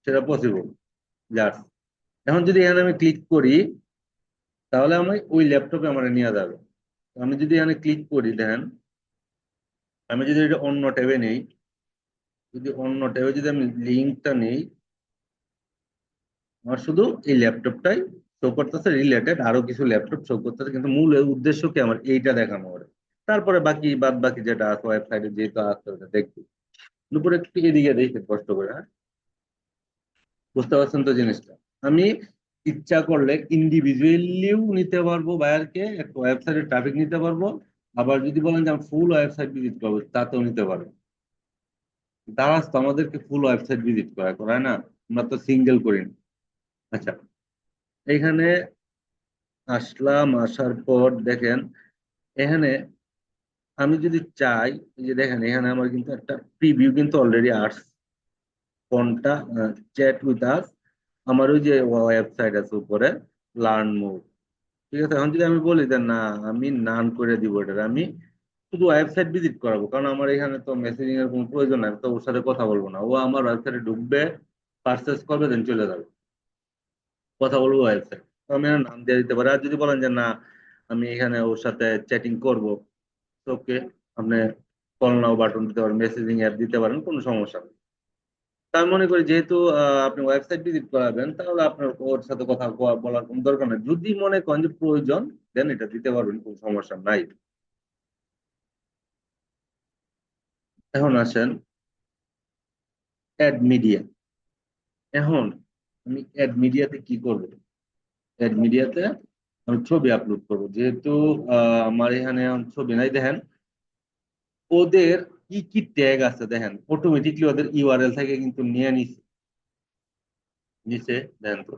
সেটা পসিবল জাস্ট। এখন যদি এখানে আমি ক্লিক করি, তাহলে আমি ওই ল্যাপটপে আমার নিয়ে যাবে। আমি যদি এখানে ক্লিক করি দেখেন, আমি যদি এটা অন্য ট্যাবে নেই, যদি অন্য ট্যাবে যদি আমি লিঙ্কটা নেই, আমার শুধু এই ল্যাপটপটাই শো করতেছে, রিলেটেড আরো কিছু ল্যাপটপ শো করতেছে, কিন্তু মূল উদ্দেশ্য কি আমার এইটা দেখানো ওরে। তারপরে বাদ বাকি যেটা আছে ওয়েবসাইটে যেহেতু আছে ওটা দেখবো। দুপুরে একটু এদিকে দেখে কষ্ট করে, হ্যাঁ, বুঝতে পারছেন তো জিনিসটা। আমি ইচ্ছা করলে ইন্ডিভিজুয়ালিও নিতে পারবো, বায়ারকে একটা ওয়েবসাইটে ট্রাফিক নিতে পারবো। আবার যদি বলেন যে আমি ফুল ওয়েবসাইট ভিজিট করবো, তাতেও নিতে পারবো। দারাজ তো আমাদেরকে ফুল ওয়েবসাইট ভিজিট করায় না, আমরা তো সিঙ্গেল করি না। আচ্ছা, এখানে আসলাম, আসার পর দেখেন এখানে আমি যদি চাই, এই যে দেখেন এখানে আমার কিন্তু একটা প্রিভিউ কিন্তু অলরেডি আসছে, কোনটা, চ্যাট উইথ আস, আমার ওই যে ওয়েবসাইট আছে উপরে, লার্ন মোর। ঠিক আছে, এখন যদি আমি বলি যে না, আমি নান করে দিব এটা, আমি শুধু ওয়েবসাইট ভিজিট করাবো, কারণ আমার এখানে তো মেসেজিং এর কোনো প্রয়োজন নাই, আমি তো ওর সাথে কথা বলবো না, ও আমার ওয়েবসাইটে ঢুকবে, পারচেস করবে, দেন চলে যাবে, কথা বলবো ওয়েবসাইট। তো আমি এর নাম দিয়ে দিতে পারি। আর যদি বলেন যে না, আমি এখানে ওর সাথে চ্যাটিং করবো, ওকে, আপনি কল নাও বাটন দিতে পারেন, মেসেজিং অ্যাপ দিতে পারেন, কোনো সমস্যা নেই। তাই মনে করি যেহেতু আপনি ওয়েবসাইট ভিজিট করাবেন, তাহলে আপনার ওর সাথে কথা বলার কোনো দরকার নেই। যদি মনে করেন যে প্রয়োজন, দেন এটা দিতে পারবেন, কোনো সমস্যা নাই। এখন আসেন অ্যাড মিডিয়া। এখন আমি অ্যাড মিডিয়াতে কি করব, অ্যাড মিডিয়াতে আমি ছবি আপলোড করব, যেহেতু আমার এখানে এখন ছবি নাই। দেখেন ওদের কি কি ট্যাগ আছে, দেখেন অটোমেটিকলি ওদের ইউআরএল থেকে কিন্তু নিয়ে নিছে, নিচে দেখেন তো,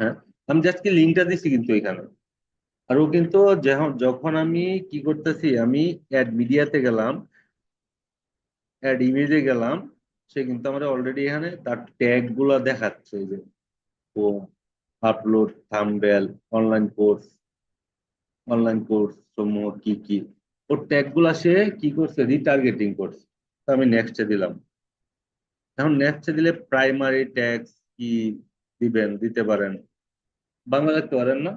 হ্যাঁ, আমি জাস্ট কি লিঙ্কটা দিচ্ছি কিন্তু এখানে। আর ও কিন্তু যখন যখন আমি কি করতেছি, আমি অ্যাড মিডিয়াতে গেলাম, অ্যাড ইমেজে গেলাম, সে কিন্তু আমার অলরেডি এখানে তার ট্যাগ গুলা দেখাচ্ছে, এই যে ও আপলোড, থাম্বনেল, অনলাইন কোর্স, সমূহ কি কি, ওর ট্যাগ গুলা সে কি করছে, রিটার্গেটিং করছে। তো আমি নেক্সটে দিলাম। এখন নেক্সটে দিলে প্রাইমারি ট্যাগস কি দিবেন, দিতে পারেন। বাংলা লিখতে পারেন না?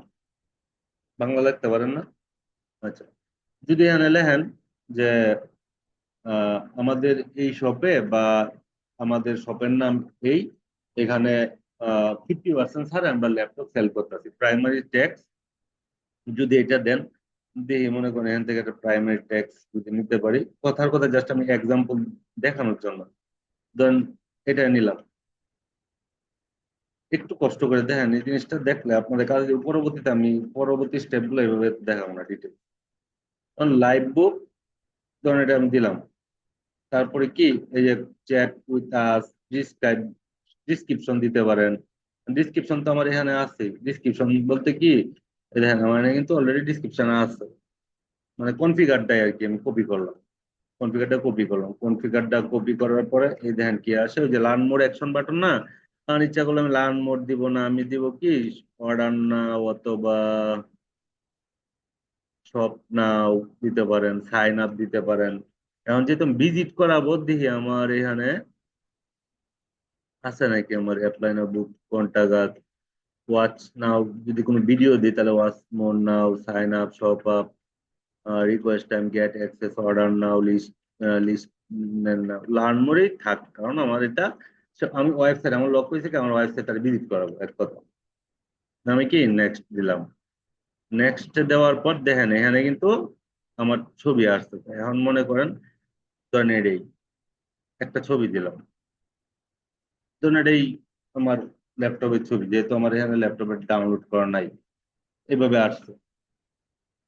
বাংলা লিখতে পারেন না? আচ্ছা, যদি এখানে লেখেন যে আমাদের এই শপে, বা আমাদের শপের নাম এই, এখানে 50% ছাড়ে আমরা ল্যাপটপ সেল করতেছি, প্রাইমারি ট্যাক্স যদি এটা দেন, দিয়ে মনে করেন এখান থেকে একটা প্রাইমারি ট্যাক্স যদি নিতে পারি, কথার কথা জাস্ট আমি এক্সাম্পল দেখানোর জন্য ধরেন এটা নিলাম। একটু কষ্ট করে দেখেন, এই জিনিসটা দেখলে আপনাদের কাছে পরবর্তীতে আমি পরবর্তী স্টেপ গুলো এইভাবে দেখাবো না ডিটেল। লাইভ বুক, ধরেন এটা আমি দিলাম। তারপরে কি, এই যে chat with us, describe, description দিতে পারেন। ডিসক্রিপশন তো আমার এখানে আছে। ডিসক্রিপশন বলতে কি, এই দেখেন আমার এখানে কিন্তু অলরেডি ডিসক্রিপশন আছে, মানে কনফিগারটাই আর কি আমি কপি করলাম। কনফিগারটা কপি করার পরে এই দেখেন কি আসে, ওই যে লার্ন মোড অ্যাকশন বাটন না, আমার ইচ্ছা করলে আমি লার্ন মোড দিব না, আমি দিব কি অর্ডার নাও অথবা শপ নাও দিতে পারেন, সাইন আপ দিতে পারেন। এখন যেহেতু ভিজিট করাবো, দেখি আমার এখানে আছে নাকি আমার apply now, book contact, watch now, যদি কোনো ভিডিও দিই তাহলে watch more now, sign up, shop up, request time, get access, order now, list, list now, learn মোরেই থাক, কারণ আমার এটা আমি ওয়েবসাইট আমার লক করেছি কি, আমার ওয়েবসাইট তার ভিজিট করাবো এক কথা। আমি কি নেক্সট দিলাম। নেক্সট দেওয়ার পর দেখেন এখানে কিন্তু আমার ছবি আসছে। এখন মনে করেন ধরেন এটাই একটা ছবি দিলাম, ধরেন এটাই আমার ল্যাপটপের ছবি, যেহেতু আমার এখানে ল্যাপটপে ডাউনলোড করা নাই, এভাবে আসছে।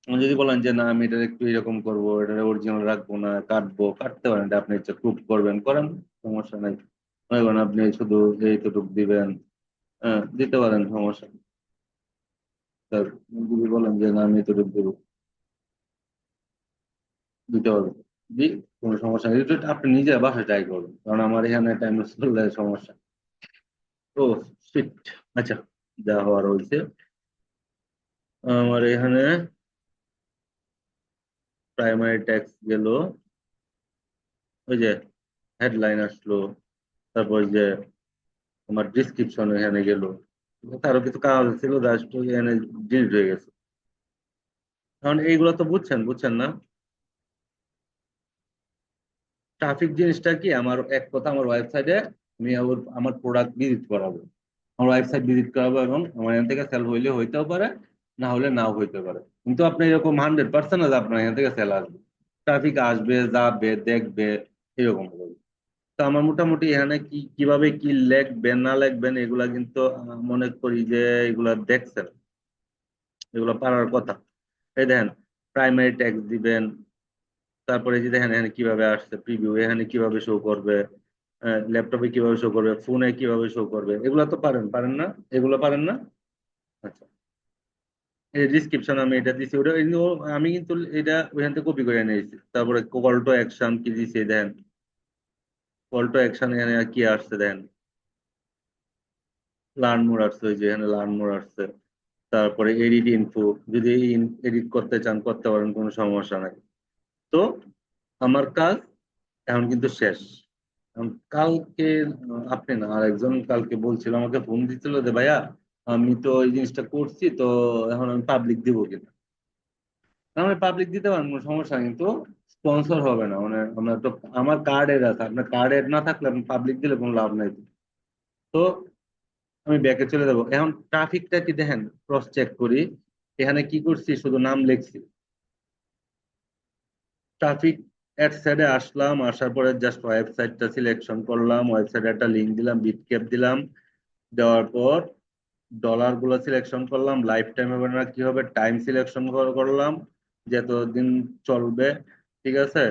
আপনি যদি বলেন যে না আমি এটা একটু এরকম করবো, এটা অরিজিনাল রাখবো না, কাটবো, কাটতে পারেন, এটা আপনি ইচ্ছা প্রুফ করবেন করেন, সমস্যা নাই। মনে করেন আপনি শুধু এইটুকু দিবেন, দিতে পারেন, সমস্যা নেই। তা যদি বলেন যে না আমি এতটুকু দেবো, দিতে পারবেন, জি, কোনো সমস্যা নেই। এটা আপনি নিজে বাসায় ট্রাই করবেন, কারণ আমার এখানে টাইম চললে সমস্যা। ও শিট, আচ্ছা, যা হওয়ার হয়েছে। আমার এখানে প্রাইমারি ট্যাক্স গেল, ওই যে হেডলাইন আসলো, তারপর ওই যে আমার ডিসক্রিপশন এখানে গেল, তারও কিছু কাজ ছিল, জাস্ট এখানে ডিলিট হয়ে গেছে। কারণ এইগুলো তো বুঝছেন, বুঝছেন না? ট্রাফিক জিনিসটা কি, আমার এক কথা আমার ওয়েবসাইটে আমি আমার প্রোডাক্ট ভিজিট করাবো, আমার ওয়েবসাইট ভিজিট করাবো, এবং আমার এখান থেকে সেল হইলে হইতেও পারে, না হলে নাও হইতে পারে। কিন্তু আপনি এরকম 100% না যে আপনার এখান থেকে সেল আসবে। ট্রাফিক আসবে, যাবে, দেখবে, এরকম হবে। তো আমার মোটামুটি এখানে কি কিভাবে কি লিখবেন না লিখবেন এগুলা কিন্তু মনে করি যে এগুলা দেখছেন, এগুলো পারার কথা। এই দেখেন প্রাইমারি ট্যাক্স দিবেন, তারপরে যে দেখেন এখানে কিভাবে আসছে প্রিভিউ, এখানে কিভাবে শো করবে, ল্যাপটপে কিভাবে শো করবে, ফোনে কিভাবে শো করবে, এগুলো তো পারেন, পারেন না? এগুলো পারেন না? আচ্ছা, এই ডিসক্রিপশন আমি এটা দিছি, ওটা আমি কিন্তু এটা ওইখান থেকে কপি করে নিয়েছি। তারপরে কল টু অ্যাকশন কি দিছে দেন, কল টু অ্যাকশন এখানে কি আসছে দেন, লার্ন মোর আসছে, ওই যে এখানে লার্ন মোর আসছে। তারপরে এডিট ইনফো, যদি এডিট করতে চান করতে পারেন, কোনো সমস্যা নাই। তো আমার কাজ এখন কিন্তু শেষ। এখন কালকে আপনি না আরেকজন কালকে বলছিল, আমাকে ফোন দিছিল যে ভাইয়া আমি তো এই জিনিসটা করছি, তো এখন আমি পাবলিক দিব কিনা। আমি পাবলিক দিতে পারেন, কোনো সমস্যা নেই, কিন্তু স্পন্সর হবে না, মানে আমরা তো, আমার কার্ড এড আছে, আপনার কার্ড এড না থাকলে আপনি পাবলিক দিলে কোনো লাভ নাই। তো আমি ব্যাকে চলে যাবো। এখন ট্রাফিকটা কি দেখেন, ক্রস চেক করি, এখানে কি করছি, শুধু নাম লিখছি, ট্রাফিক অ্যাড সাইডে আসলাম, আসার পরে জাস্ট ওয়েবসাইটটা সিলেকশন করলাম, ওয়েবসাইটে একটা লিঙ্ক দিলাম, বিটক্যাপ দিলাম, দেওয়ার পর ডলার গুলো সিলেকশন করলাম, লাইফ টাইম হবে না কি হবে, টাইম সিলেকশন করলাম, যে এতদিন চলবে, ঠিক আছে।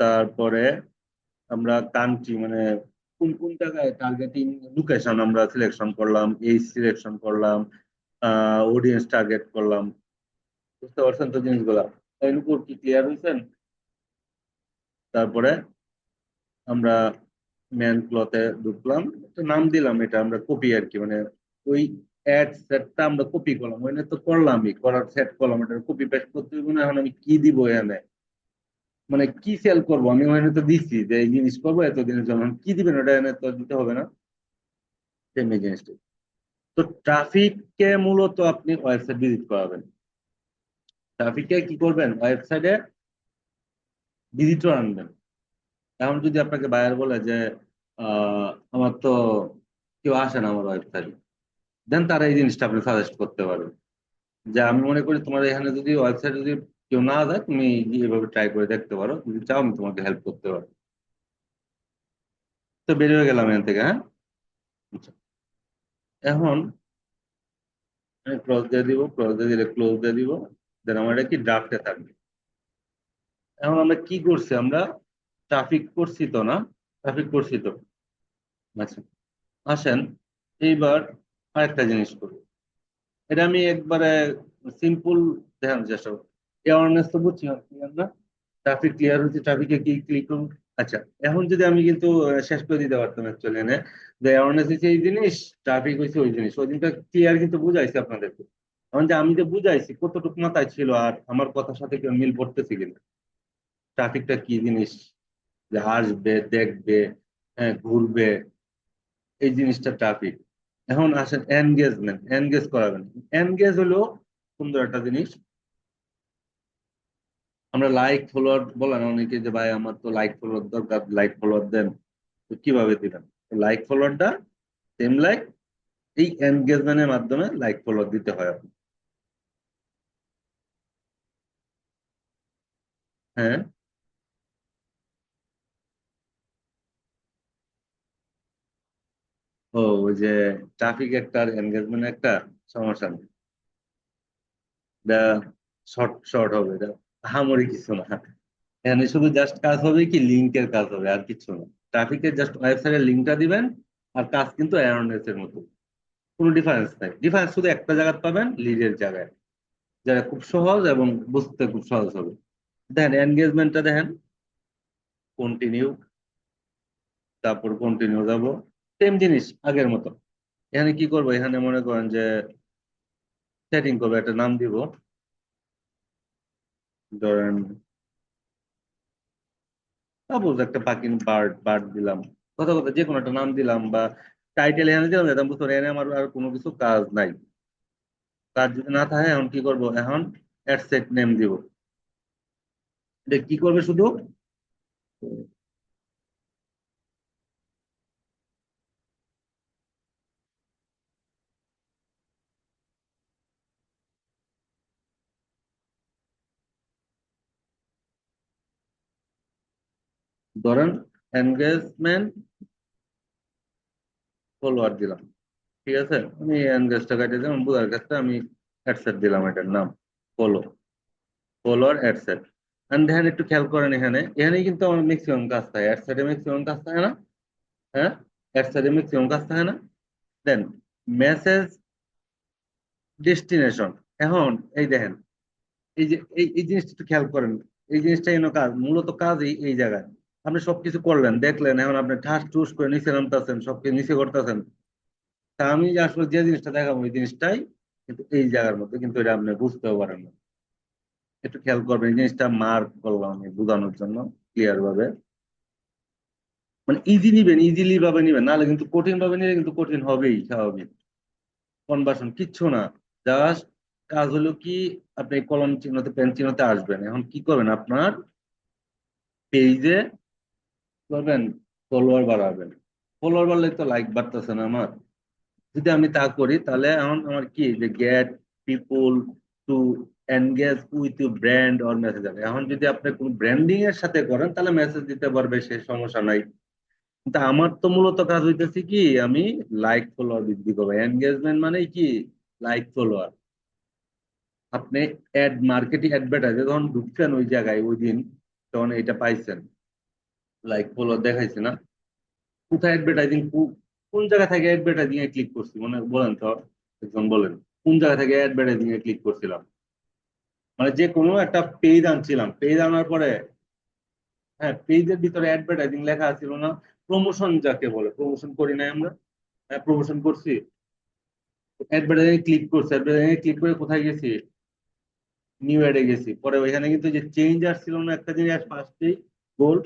তারপরে আমরা কান্ট্রি, মানে কোন কোন জায়গায় টার্গেটিং, লোকেশন আমরা সিলেকশন করলাম, এই সিলেকশন করলাম, অডিয়েন্স টার্গেট করলাম। বুঝতে পারছেন তো জিনিসগুলা? এর উপর কি ক্লিয়ার হয়েছেন? তারপরে আমরা ম্যান ক্লথে ঢুকলাম, একটা নাম দিলাম, এটা আমরা কপি আর কি, মানে ওই অ্যাড সেটটা আমরা কপি করলাম, ওইটা তো করলামই, করার সেট করলাম, এটা কপি পেস্ট করতে হবে না। এখন আমি কি দিব এখানে, মানে কি সেল করবো, আমি ওখানে তো দিচ্ছি যে এই জিনিস করবো এতদিনের জন্য, কি দিবেন ওটা এনে তো দিতে হবে না, তেমনি জিনিসটা। তো ট্রাফিককে মূলত আপনি ওয়েবসাইট ভিজিট করাবেন, ট্রাফিককে কি করবেন, ওয়েবসাইটে ভিজিটর আনবেন। এখন যদি আপনাকে বায়ার বলে যে আমার তো কেউ আসে না আমার ওয়েবসাইটে, দেন তারা এই জিনিসটা আপনি সাজেস্ট করতে পারবেন যে আমি মনে করি তোমার এখানে যদি ওয়েবসাইটে যদি কেউ না যায়, তুমি এভাবে ট্রাই করে দেখতে পারো, যদি চাও আমি তোমাকে হেল্প করতে পারো। তো বের হয়ে গেলাম এখান থেকে, হ্যাঁ। আচ্ছা, এখন আমি ক্লোজ দিয়ে দিব, ক্লোজ দিয়ে দিলে ক্লোজ দিয়ে দিব, দেন আমার এটা কি ড্রাফটে থাকবে। এখন আমরা কি করছি, আমরা ট্রাফিক করছি তো না, ট্রাফিক করছি তো। আচ্ছা, আসেন এইবার আরেকটা জিনিস করি, এটা আমি একবারে সিম্পল দেখানোর চেষ্টা করবো। অ্যাওয়ারনেস তো বুঝছি আমরা, ট্রাফিক ক্লিয়ার হচ্ছে, ট্রাফিকে কি ক্লিক করবো। আচ্ছা, এখন যদি আমি কিন্তু শেষ করে দিতে পারতাম অ্যাকচুয়ালি এনে, যে অ্যাওয়ারনেস হচ্ছে এই জিনিস, ট্রাফিক হচ্ছে ওই জিনিস, ওই দিনটা ক্লিয়ার কিন্তু বুঝাইছি আপনাদেরকে। এখন যে আমি যে বুঝাইছি কতটুকু মাথায় ছিল, আর আমার কথার সাথে কেউ মিল পড়তেছে কিনা, ট্রাফিকটা কি জিনিস, যে আসবে দেখবে, হ্যাঁ ঘুরবে, এই জিনিসটা ট্রাফিক। এখন আসেন এনগেজমেন্ট, এনগেজ করাবেন। এনগেজ হলো সুন্দর একটা জিনিস। আমরা লাইক ফলোয়ার বলেন অনেকে যে ভাই আমার তো লাইক ফলোয়ার দরকার, লাইক ফলোয়ার দেন, তো কিভাবে দিবেন, লাইক ফলোয়ারটা সেম লাইক, এই এনগেজমেন্টের মাধ্যমে লাইক ফলোয়ার দিতে হয় আপনি। হ্যাঁ, ও ওই যে ট্রাফিক একটা আর এনগেজমেন্ট একটা, সমস্যা নেই, এটা শর্ট শর্ট হবে, এটা আহামরি কিছু না। এখানে শুধু জাস্ট কাজ হবে কি, লিঙ্কের কাজ হবে, আর কিছু না। ট্রাফিকের জাস্ট ওয়েবসাইটের লিঙ্কটা দিবেন, আর কাজ কিন্তু অ্যাওয়ারনেস এর মতো, কোনো ডিফারেন্স নাই। ডিফারেন্স শুধু একটা জায়গায় পাবেন, লিডের জায়গায়, যেটা খুব সহজ এবং বুঝতে খুব সহজ হবে। দেখেন এনগেজমেন্টটা দেখেন, কন্টিনিউ, তারপর কন্টিনিউ যাব, সেম জিনিস আগের মতো। এখানে কি করবো, এখানে মনে করেন যে সেটিং করবো, একটা নাম দিব, ধরেন সাপোজ একটা পাখি, বার্ড বার্ড দিলাম, কথা কথা যে কোনো একটা নাম দিলাম, বা টাইটেল এখানে দিলাম, যেতাম বুঝতে পারি এখানে আমার আর কোনো কিছু কাজ নাই। কাজ যদি না থাকে, এখন কি করব, এখন অ্যাড সেট নেম দিব। এটা কি করবে শুধু, ধরেন এনগেজমেন্ট ফলোয়ার দিলাম, ঠিক আছে, আমি এনগেজটা কাটিয়ে দিলাম, বুঝার ক্ষেত্রে আমি অ্যাডসেট দিলাম, এটার নাম ফলো, ফলোয়ার অ্যাডসেট। এন্ড দেখেন একটু খেয়াল করেন, এখানে এখানেই কিন্তু আমার ম্যাক্সিমাম কাজ থাকে, অ্যাডসেটে ম্যাক্সিমাম কাজ থাকে না, হ্যাঁ, অ্যাডসেটে ম্যাক্সিমাম কাজ থাকে না। দেন মেসেজ ডেস্টিনেশন, এখন এই দেখেন, এই যে এই জিনিসটা একটু খেয়াল করেন, এই জিনিসটা এনে কাজ, মূলত কাজ এই জায়গায়। আপনি সবকিছু করলেন দেখলেন, এখন আপনি ঠাস টুস করে নিচে নামতেছেন, সবকিছু নিচে করতেছেন। তা আমি যে আসলে যে জিনিসটা দেখাবো, ওই জিনিসটাই কিন্তু এই জায়গার মধ্যে, কিন্তু এটা আপনি বুঝতেও পারেন না। একটু খেয়াল করবেন, এই জিনিসটা মার্ক করলাম আমি বোঝানোর জন্য ক্লিয়ার ভাবে। মানে ইজি নিবেন, ইজিলি ভাবে নিবেন, নাহলে কিন্তু কঠিন ভাবে নিলে কিন্তু কঠিন হবেই স্বাভাবিক। কনভার্সন কিচ্ছু না, জাস্ট কাজ হলো কি, আপনি কলম চিহ্নতে পেন চিহ্নতে আসবেন, এখন কি করবেন, আপনার পেজে করবেন, ফলোয়ার বাড়াবেন। ফলোয়ার বাড়লে তো লাইক বাড়তেছে না আমার। যদি আমি তা করি, তাহলে এখন আমার কি, যে get people to engage with you brand or message, এখন যদি আপনি কোন ব্র্যান্ডিং এর সাথে করেন, তাহলে মেসেজ দিতে পারবে, সে সমস্যা নাই। কিন্তু আমার তো মূলত কাজ হইতেছে কি, আমি লাইক ফলোয়ার বৃদ্ধি করবো, এনগেজমেন্ট মানে কি, লাইক ফলোয়ার। আপনি অ্যাড মার্কেটিং অ্যাডভার্টাইজে যখন ঢুকছেন ওই জায়গায় ওই দিন, তখন এটা পাইছেন, লাইক ফলোয়ার দেখাইছে না, কোথায় অ্যাডভার্টাইজিং, কোন জায়গা থেকে অ্যাডভার্টাইজিং এ ক্লিক করছি, মনে বলেন তো, একজন বলেন, কোন জায়গা থেকে অ্যাডভার্টাইজিং এ ক্লিক করছিলাম। মানে যে কোনো একটা পেজ আনছিলাম, পেজ আনার পরে, হ্যাঁ পেজের ভিতরে অ্যাডভার্টাইজিং লেখা ছিল না, প্রমোশন যাকে বলে, প্রমোশন করি নাই আমরা? হ্যাঁ, প্রমোশন করছি। অ্যাডভার্টাইজিং ক্লিক করছি, অ্যাডভার্টাইজিং ক্লিক করে কোথায় গেছি? নিউ অ্যাডে গেছি। পরে ওইখানে কিন্তু যে চেঞ্জ আসছিল না একটা জিনিস ফার্স্টেই, গোল,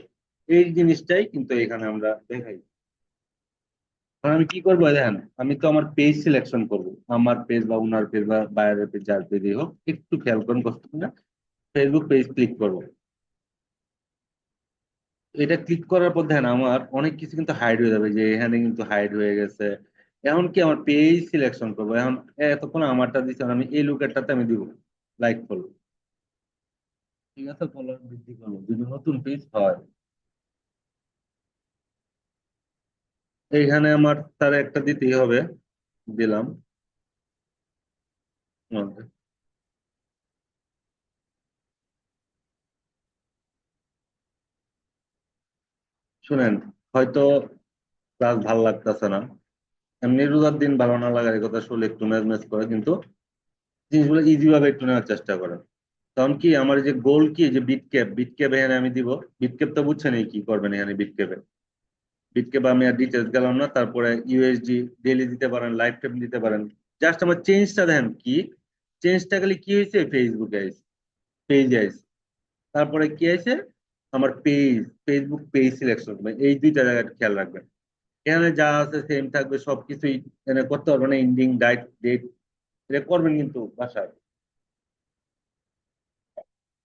এই জিনিসটাই কিন্তু এখানে আমরা দেখাই। কারণ আমি কি করবো দেখেন, আমি তো আমার পেজ সিলেকশন করবো, আমার পেজ বা ওনার পেজ বা বায়ারের পেজ, যার পেজই হোক, একটু খেয়াল করুন কষ্ট করে। ফেসবুক পেজ ক্লিক করবো। এটা ক্লিক করার পর দেখেন আমার অনেক কিছু কিন্তু হাইড হয়ে যাবে, যে এখানে কিন্তু হাইড হয়ে গেছে। এখন কি আমার পেজ সিলেকশন করবো এখন? এতক্ষণ আমারটা দিচ্ছি, আমি এই লুকেরটাতে আমি দিব, লাইক করবো। ঠিক আছে, ফলোয়ার বৃদ্ধি করবো যদি নতুন পেজ হয়। এইখানে আমার তার একটা দিতেই হবে, দিলাম। Okay. শুনেন, হয়তো ক্লাস ভালো লাগতেছে না, এমনি রোজার দিন ভালো না লাগার এই কথা শুনলে একটু ম্যাচ ম্যাচ করে, কিন্তু জিনিসগুলো ইজি ভাবে একটু নেওয়ার চেষ্টা করেন। কারণ কি আমার এই যে গোল কি, যে বিট ক্যাপ এখানে আমি দিব। বিট ক্যাপ তো বুঝছেন এই কি করবেন এখানে বিট ক্যাপে। বিট ক্যাপ আমি আর ডিটেলস গেলাম না, তারপরে ইউএসডি ডেইলি দিতে পারেন, লাইফ টাইম দিতে পারেন। জাস্ট আমার চেঞ্জটা দেখেন কি, চেঞ্জটা খালি কি হয়েছে, ফেসবুকে আইছে, পেজে আইছে। তারপরে কি আছে, আমার পেজ, ফেসবুক পেজ সিলেকশন করবেন, এই দুইটা জায়গায় খেয়াল রাখবেন। এখানে যা আছে সেম থাকবে সবকিছুই, এখানে করতে পারবেন না, ইন্ডিং ডাইট ডেট, এটা করবেন কিন্তু বাসায়।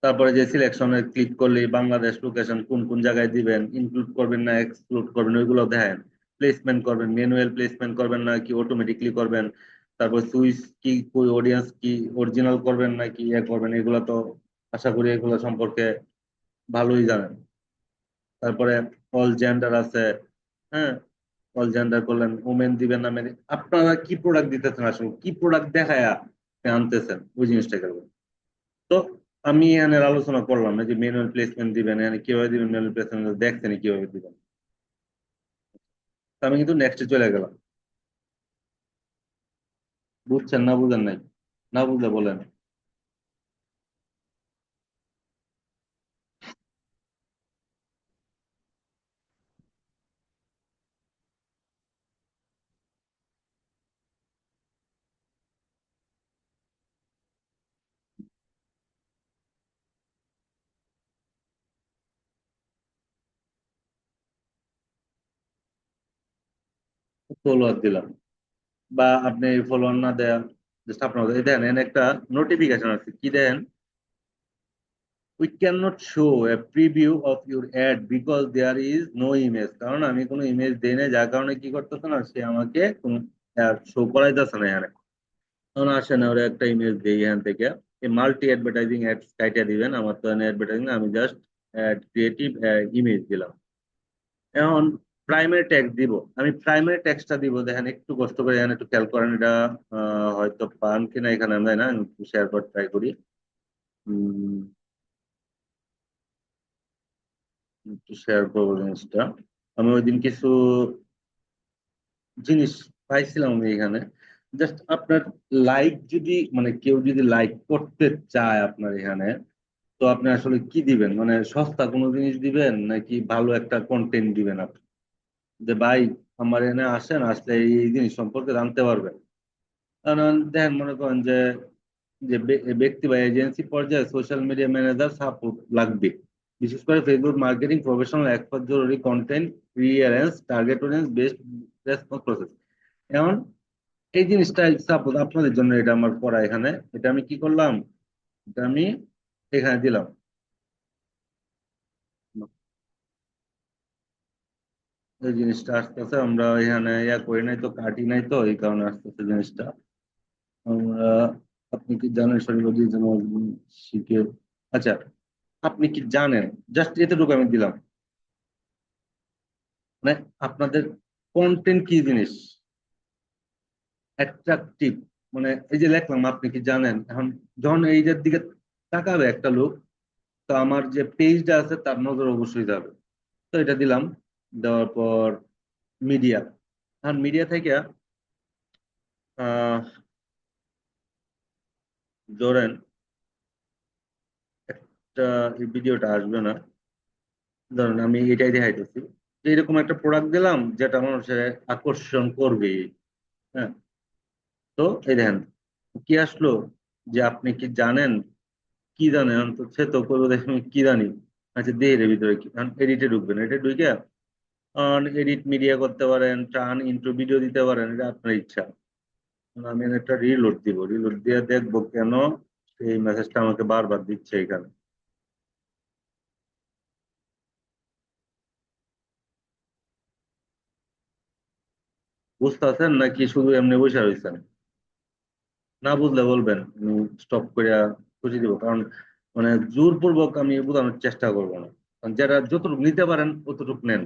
তারপরে যে সিলেকশনে ক্লিক করলে বাংলাদেশ লোকেশন কোন কোন জায়গায় দিবেন, ইনক্লুড করবেন না এক্সক্লুড করবেন, ওইগুলো দেখেন। প্লেসমেন্ট করবেন, ম্যানুয়াল প্লেসমেন্ট করবেন না কি অটোমেটিকলি করবেন। তারপর সুইচ কি, কোই অডিয়েন্স কি অরিজিনাল করবেন না কি ইয়ে করবেন, এগুলো তো আশা করি এগুলো সম্পর্কে ভালোই জানেন। তারপরে অল জেন্ডার আছে, হ্যাঁ, অল জেন্ডার করলেন, ওমেন দিবেন না মেনে, আপনারা কি প্রোডাক্ট দিতেছেন, আসলে কি প্রোডাক্ট দেখায়া আনতেছেন, ওই জিনিসটা করবেন। তো আমি এখানে আলোচনা করলাম না যে ম্যানুয়াল প্লেসমেন্ট দিবেন, এখানে কিভাবে দিবেন ম্যানুয়াল প্লেসমেন্ট, দেখছেন কিভাবে দিবেন। তো আমি কিন্তু নেক্সটে চলে গেলাম। বুঝছেন না বুঝেন নাই? না বুঝলে বলেন। ফলোয়ার দিলাম, বা আপনি ফলোয়ার না দেন, জাস্ট আপনার এই দেন, এখানে একটা নোটিফিকেশন আছে, কি then, we can not show a preview of your ad because there is no image. কারণ আমি কোনো ইমেজ দেই না, যার কারণে কি করতেছে না, সে আমাকে কোনো শো করাইতেছে না এখানে। তখন আসে না, ওরা একটা ইমেজ দিই এখান থেকে, এই মাল্টি অ্যাডভার্টাইজিং অ্যাডস কাইটা দিবেন, আমার তো অ্যাডভার্টাইজিং, আমি জাস্ট ক্রিয়েটিভ ইমেজ দিলাম। এখন প্রাইমারি ট্যাক্স দিব, আমি প্রাইমারি ট্যাক্সটা দিব, দেখেন একটু কষ্ট করে এখানে একটু খেয়াল করেন, এটা হয়তো পান কিনা এখানে, আমি জানি না, আমি একটু শেয়ার করে ট্রাই করি। উম, একটু শেয়ার করবো জিনিসটা। আমি ওই দিন কিছু জিনিস পাইছিলাম আমি এখানে, জাস্ট আপনার লাইক যদি, মানে কেউ যদি লাইক করতে চায় আপনার এখানে, তো আপনি আসলে কি দিবেন, মানে সস্তা কোনো জিনিস দিবেন নাকি ভালো একটা কন্টেন্ট দিবেন আপনি, যে ভাই আমার এখানে আসেন, আসলে এই এই জিনিস সম্পর্কে জানতে পারবেন। কারণ দেখেন, মনে করেন যে যে ব্যক্তি বা এজেন্সি পর্যায়ে সোশ্যাল মিডিয়া ম্যানেজার সাপোর্ট লাগবে, বিশেষ করে ফেসবুক মার্কেটিং প্রফেশনাল এক্সপার্ট, জরুরি content clearance, target audience best response process. এখন এই জিনিসটা সাপোজ আপনাদের জন্য এটা আমার পড়া এখানে, এটা আমি কি করলাম, এটা আমি এখানে দিলাম। এই জিনিসটা আসতেছে, আমরা এখানে ইয়া করি নাই তো, কাটি নাই তো, এই কারণে আসতেছে জিনিসটা। আমরা, আপনি কি জানেন শরীর যেন শিখে, আচ্ছা, আপনি কি জানেন, জাস্ট এতটুকু আমি দিলাম, মানে আপনাদের কন্টেন্ট কি জিনিস, অ্যাট্রাকটিভ, মানে এই যে লিখলাম, আপনি কি জানেন, এখন যখন এইটার দিকে তাকাবে একটা লোক, তো আমার যে পেজটা আছে তার নজর অবশ্যই যাবে। তো এটা দিলাম, দেওয়ার পর মিডিয়া, আর মিডিয়া থেকে আহ ধরেন একটা, এই ভিডিওটা আসবে না, ধরেন আমি এটাই দেখাইতেছি, যে এরকম একটা প্রোডাক্ট দিলাম যেটা মানুষের আকর্ষণ করবে। হ্যাঁ, তো এই দেখেন কি আসলো, যে আপনি কি জানেন, কি জানেন, তো সে তো করবো দেখেন কি জানি। আচ্ছা দেহের ভিতরে কি এডিটে ঢুকবেন, এটা ঢুকে এডিট মিডিয়া করতে পারেন, টার্ন ইন্ট্রো ভিডিও দিতে পারেন, এটা আপনার ইচ্ছা। আমি একটা রিলোড দিব, রিলোড দিয়ে দেখবো কেন এই মেসেজটা আমাকে বারবার দিচ্ছে এখানে। বুঝতে পারছেন নাকি শুধু এমনি বসে রয়েছেন? না বুঝলে বলবেন, আমি স্টপ করে খুঁজে দিব। কারণ মানে জোরপূর্বক আমি বোঝানোর চেষ্টা করবো না। কারণ যারা যতটুকু নিতে পারেন ততটুকু নেন।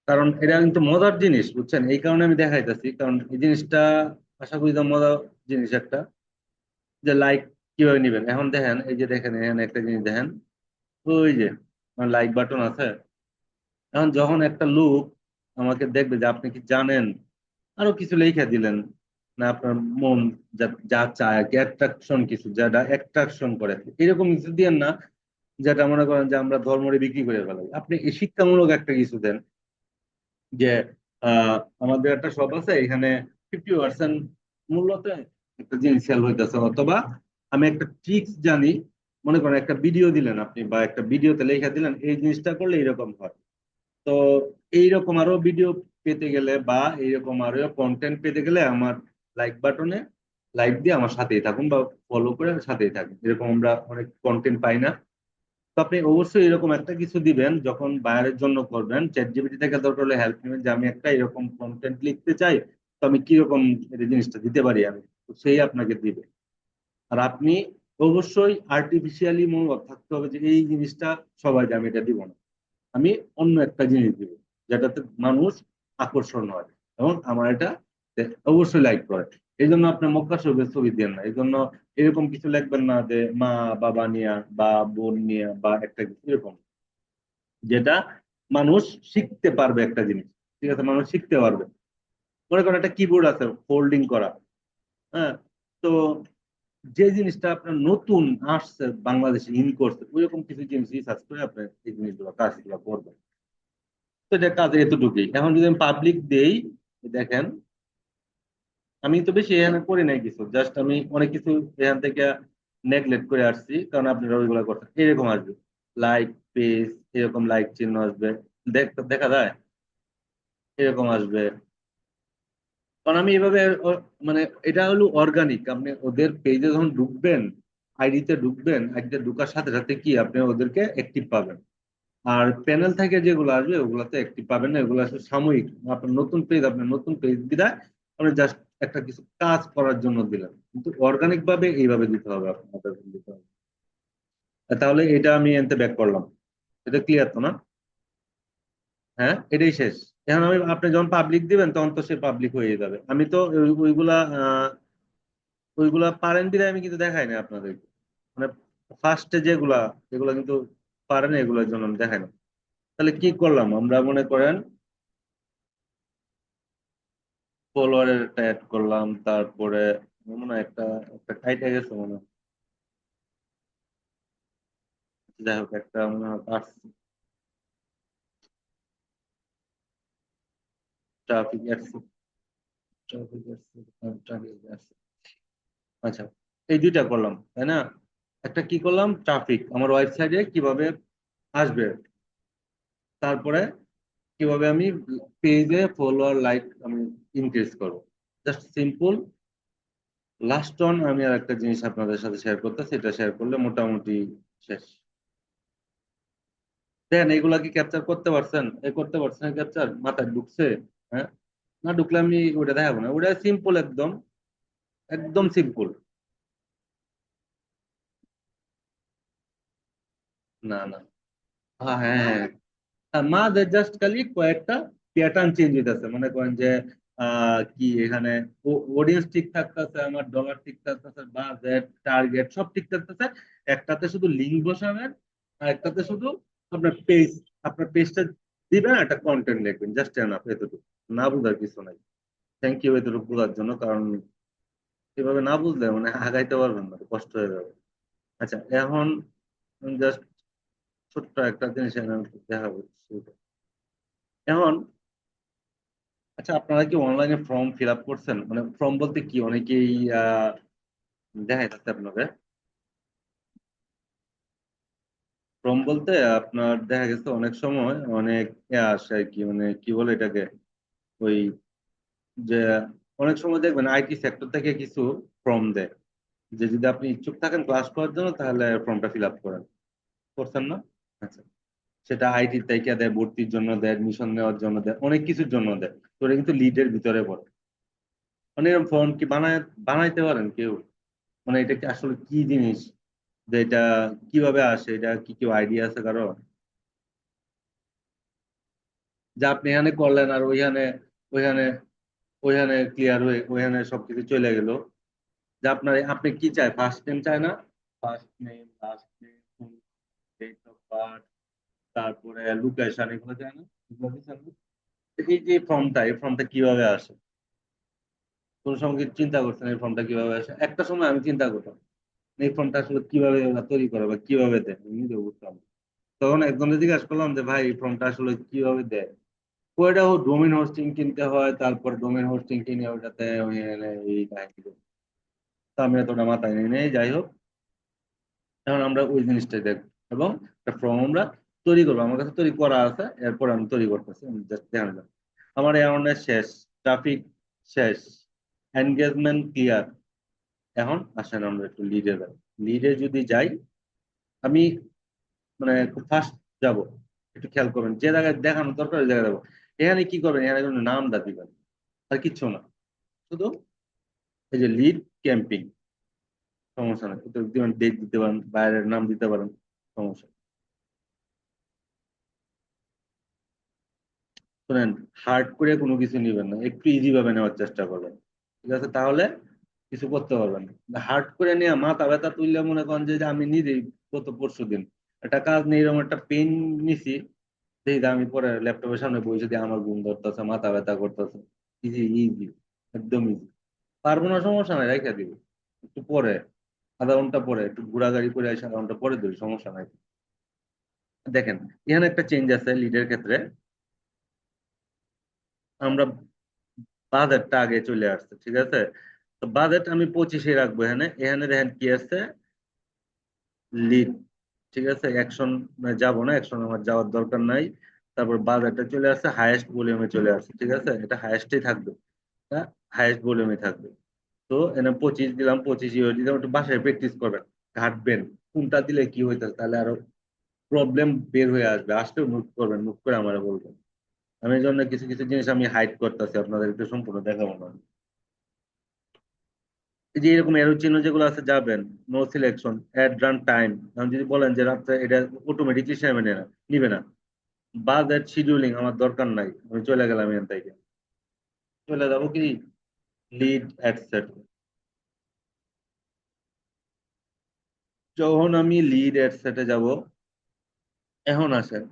কারণ এটা কিন্তু মজার জিনিস, বুঝছেন, এই কারণে আমি দেখাইতেছি। কারণ এই জিনিসটা আশা করি যে মজার জিনিস একটা, যে লাইক কিভাবে নিবেন। এখন দেখেন, এই যে দেখেন এখানে একটা জিনিস দেখেন, ওই যে লাইক বাটন আছে। এখন যখন একটা লোক আমাকে দেখবে যে আপনি কি জানেন, আরো কিছু লেখা দিলেন, না আপনার মন যা যা চায় আর কি, অ্যাট্রাকশন কিছু যেটা অ্যাট্রাকশন করে এরকম কিছু দিয়েন না, যেটা মনে করেন যে আমরা ধর্মরে বিক্রি করে ফেলাই। আপনি এই শিক্ষামূলক একটা কিছু দেন, যে আহ আমাদের একটা শপ আছে এখানে, 50% মূল্যতে একটা জিনিস সেল হইতেছে, অথবা আমি একটা ট্রিক্স জানি। মনে করেন একটা ভিডিও দিলেন আপনি, বা একটা ভিডিওতে লেখা দিলেন এই জিনিসটা করলে এরকম হয়। তো এইরকম আরো ভিডিও পেতে গেলে বা এইরকম আরো কন্টেন্ট পেতে গেলে আমার লাইক বাটনে লাইক দিয়ে আমার সাথেই থাকুন, বা ফলো করে সাথেই থাকুন। এরকম আমরা অনেক কন্টেন্ট পাই না? তো আপনি অবশ্যই এরকম একটা কিছু দিবেন যখন বায়ারের জন্য করবেন। চ্যাট জিপিটি থেকে দরকার হলে হেল্প নেবেন, যে আমি একটা এরকম কন্টেন্ট লিখতে চাই, তো আমি কিরকম এই জিনিসটা দিতে পারি আমি, তো সেই আপনাকে দিবে। আর আপনি অবশ্যই আর্টিফিশিয়ালি মনোভাব থাকতে হবে যে এই জিনিসটা সবাইকে আমি এটা দিব না, আমি অন্য একটা জিনিস দিব যেটাতে মানুষ আকর্ষণ হয় এবং আমার এটা অবশ্যই লাইক করে। এই জন্য আপনার মক্কা শরীফের ছবি দেন না, এই জন্য এরকম কিছু লিখবেন না যে মা বাবা নিয়া বা বোন নিয়া বা একটা কিছু এরকম, যেটা মানুষ শিখতে পারবে একটা জিনিস। ঠিক আছে, মানুষ শিখতে পারবে। মনে করেন একটা কিবোর্ড আছে ফোল্ডিং করা, হ্যাঁ, তো যে জিনিসটা আপনার নতুন আসছে বাংলাদেশে ইন করছে, ওইরকম কিছু জিনিস রিসার্চ করে আপনি এই জিনিসগুলো কাজগুলো করবেন। তো এটা কাজ এতটুকুই। এখন যদি আমি পাবলিক দেই, দেখেন আমি তো বেশি এখানে করি নাই কিছু, জাস্ট আমি অনেক কিছু এখান থেকে নেগলেক্ট করে আসছি, কারণ আপনারা ওইগুলো করছেন। এরকম আসবে লাইক পেজ, এরকম লাইক চিহ্ন আসবে, দেখা যায় এরকম আসবে। কারণ আমি এভাবে মানে এটা হলো অর্গানিক। আপনি ওদের পেজে যখন ঢুকবেন, আইডিতে ঢুকবেন, আইডিতে ঢুকার সাথে সাথে কি আপনি ওদেরকে অ্যাক্টিভ পাবেন। আর প্যানেল থেকে যেগুলো আসবে ওগুলাতে অ্যাক্টিভ পাবেন না, এগুলো আসলে সাময়িক। আপনার নতুন পেজ, আপনার নতুন পেজ দিলে আপনি জাস্ট একটা কিছু কাজ করার জন্য দিলেন, কিন্তু অর্গানিক ভাবে এইভাবে দিতে হবে, আপনাদের দিতে হবে। তাহলে এটা আমি এনতে ব্যাক করলাম। এটা ক্লিয়ার তো না? হ্যাঁ, এটাই শেষ। এখন আমি আপনি যখন পাবলিক দিবেন তখন তো সে পাবলিক হয়ে যাবে। আমি তো ওইগুলা ওইগুলা পারেন দিলে আমি কিন্তু দেখাই না আপনাদেরকে। মানে ফার্স্টে যেগুলা, এগুলা কিন্তু পারেন, এগুলোর জন্য আমি দেখাই না। তাহলে কি করলাম আমরা, মনে করেন ফলোয়ারের একটা অ্যাড করলাম, তারপরে মনে হয় একটা একটা কাইটা গেছে মনে হয়। যাই হোক একটা মনে হয় ট্রাফিক অ্যাডস, ট্রাফিক অ্যাডস। আচ্ছা, এই দুইটা করলাম তাই না? একটা কি করলাম, ট্রাফিক আমার ওয়েবসাইটে কিভাবে আসবে, তারপরে কিভাবে আমি পেজে ফলোয়ার লাইক আমি ইনক্রিজ করবো। Just simple. লাস্ট অন আমি আর একটা জিনিস আপনাদের সাথে শেয়ার করতে, সেটা শেয়ার করলে মোটামুটি শেষ। দেন এগুলা কি ক্যাপচার করতে পারছেন? করতে পারছেন ক্যাপচার, মাথায় ঢুকছে? হ্যাঁ, না ঢুকলে আমি ওটা দেখাবো না, ওটা সিম্পল একদম, একদম সিম্পল। না না, হ্যাঁ হ্যাঁ হ্যাঁ, মাঝে জাস্ট খালি কয়েকটা প্যাটার্ন চেঞ্জ হইতেছে। মনে করেন যে কি এখানে অডিয়েন্স ঠিক থাকতেছে, আমার ডলার ঠিক থাকতেছে, বাজেট টার্গেট সব ঠিক থাকতেছে। একটাতে শুধু লিঙ্ক বসাবেন, আর একটাতে শুধু আপনার পেজ, আপনার পেজটা দিবেন, একটা কন্টেন্ট লিখবেন, জাস্ট এনাফ। এতটুকু, না বুঝার কিছু নাই। থ্যাংক ইউ এতটুকু বোঝার জন্য। কারণ এভাবে না বুঝলে মানে আগাইতে পারবেন না, কষ্ট হয়ে যাবে। আচ্ছা, এখন জাস্ট ছোট্ট একটা জিনিস আমি দেখাবো। এখন আচ্ছা, আপনারা কি অনলাইনে ফর্ম ফিল আপ করছেন? মানে ফর্ম বলতে কি, অনেকেই দেখা যাচ্ছে আপনাদের ফর্ম বলতে আপনার দেখা গেছে অনেক সময় অনেক আসে আর কি, মানে কি বলে এটাকে, ওই যে অনেক সময় দেখবেন আইটি সেক্টর থেকে কিছু ফর্ম দেয়, যে যদি আপনি ইচ্ছুক থাকেন ক্লাস করার জন্য তাহলে ফর্মটা ফিল আপ করেন। করছেন না? আচ্ছা, সেটা আইটি থেকে দেয়, ভর্তির জন্য দেয়, এডমিশন নেওয়ার জন্য দেয়, অনেক কিছুর জন্য দেয়। তো এটা কিন্তু লিডের ভিতরে পড়ে। মানে এরকম ফর্ম কি বানাইতে পারেন কেউ? মানে এটা কি আসলে কি জিনিস, যে এটা কিভাবে আসে, এটা কি কেউ আইডিয়া আছে কারো? যে আপনি এখানে করলেন আর ওইখানে ওইখানে ওইখানে ক্লিয়ার হয়ে ওইখানে সবকিছু চলে গেল। যে আপনার আপনি কি চায়, ফার্স্ট নেম চায় না? First name, last name, date of birth, তারপরে লোকেশন, এগুলো চায় না? এগুলো কি চান না? তো এই যে ফর্মটা, এই ফর্মটা কিভাবে আসে? কোন সময় কি চিন্তা করছেন এই ফর্মটা কিভাবে আসে? একটা সময় আমি চিন্তা করতাম এই ফর্মটা আসলে কিভাবে ওরা তৈরি করে বা কিভাবে দেয়, আমি নিজেও বুঝতাম না। তখন একজনের জিজ্ঞাসা করলাম যে ভাই এই ফর্মটা আসলে কিভাবে দেয়। ওইটা ডোমেন হোস্টিং কিনতে হয়, তারপর ডোমেন হোস্টিং কিনে ওইটাতে ওই এই কাহিনী। তো আমি এতটা মাথায় নিই নেই, যাই হোক। এখন আমরা ওই জিনিসটাই দেখবো এবং একটা ফর্ম আমরা তৈরি করবো। আমার কাছে তৈরি করা আছে, এরপর আমি তৈরি করতেছি, আমি জাস্ট দেখানো যাবে। আমার অ্যাওয়ারনেস শেষ, ট্রাফিক শেষ, এনগেজমেন্ট ক্লিয়ার। এখন আসেন আমরা একটু লিডে যাই। লিডে যদি যাই, আমি মানে খুব ফাস্ট যাব। একটু খেয়াল করবেন, যে জায়গায় দেখানো দরকার ওই জায়গায় যাবো। এখানে কি করবেন, এখানে কোনো নামটা দিবেন, আর কিচ্ছু না। শুধু এই যে লিড ক্যাম্পিং, সমস্যা নেই, একটু দিবেন, ডেট দিতে পারেন, বাইরের নাম দিতে পারেন, সমস্যা নেই। শোনেন, হার্ড করে কোনো কিছু নিবেন না, একটু ইজি ভাবে নেওয়ার চেষ্টা করবেন। ঠিক আছে? তাহলে কিছু করতে পারবেন। হার্ড করে নিয়ে মাথা ব্যথা তুললে মনে করেন যে আমি নিজেই গত পরশু দিন একটা কাজ নিয়ে এরকম একটা পেন নিছি, সেই যে আমি পরে ল্যাপটপের সামনে বসে দিয়ে আমার ঘুম ধরতেছে, মাথা ব্যথা করতেছে। ইজি, ইজি, একদম ইজি। পারবো না, সমস্যা নাই, রেখে দিব, একটু পরে, আধা ঘন্টা পরে একটু ঘোরাঘুরি করে আসে, আধা ঘন্টা পরে ধরি, সমস্যা নাই। দেখেন, এখানে একটা চেঞ্জ আছে লিডের ক্ষেত্রে। আমরা বাজেটটা আগে চলে আসছে, ঠিক আছে? তো বাজেট আমি 25-এ রাখবো। এখানে এখানে দেখেন কি আছে, লিড। ঠিক আছে, অ্যাকশন যাব না, অ্যাকশন আমার যাওয়ার দরকার নাই। তারপর বাজেটটা চলে আসছে, হাইয়েস্ট ভলিউমে চলে আসছে, ঠিক আছে, এটা হাইয়েস্টই থাকবে, এটা হাইয়েস্ট ভলিউমে থাকবে। তো এনে 25 দিলাম, 25 ইউরো দিলাম। একটু বাসায় প্র্যাকটিস করবেন, ঘাটবেন কোনটা দিলে কি হইতেছে, তাহলে আরো প্রবলেম বের হয়ে আসবে। আসলেও নোট করবেন, নোট করে আমার বলবেন। আমি এই জন্য কিছু কিছু জিনিস আমি হাইড করতেছি, আপনাদের একটু সম্পূর্ণ দেখাবো না। এই যে এরকম এরো চিহ্ন যেগুলো আছে, যাবেন, no selection, add run time. এখন যদি বলেন যে রাত্রে এটা অটোমেটিকলি সে মেনে না, নিবে না, বাজেট শিডিউলিং আমার দরকার নাই, আমি চলে গেলাম এখান থেকে। চলে যাবো কি, লিড অ্যাডসেট। যখন আমি লিড অ্যাডসেটে যাব, এখন আসেন,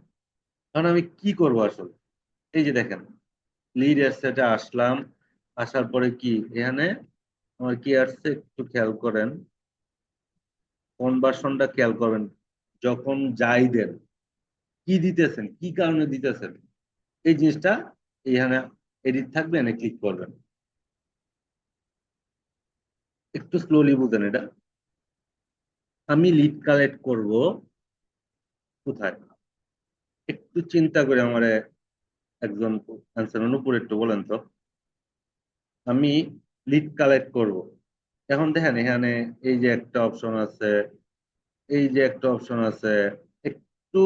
এখন আমি কি করব আসলে? এই যে দেখেন, লিড অ্যাডসেটে আসলাম, আসার পরে কি এখানে আমার কি আসছে একটু খেয়াল করেন, কনভার্সনটা খেয়াল করবেন। যখন যাই দেন, কি দিতেছেন, কি কারণে দিতেছেন, এই জিনিসটা এখানে এডিট থাকবে, এনে ক্লিক করবেন। একটু স্লোলি বুঝেন এটা। আমি লিড কালেক্ট করব কোথায়, একটু চিন্তা করে আমারে একজন অ্যান্সার উপরে একটু বলেন তো। আমি লিড কালেক্ট করব, এখন দেখেন এখানে এই যে একটা অপশন আছে, এই যে একটা অপশন আছে, একটু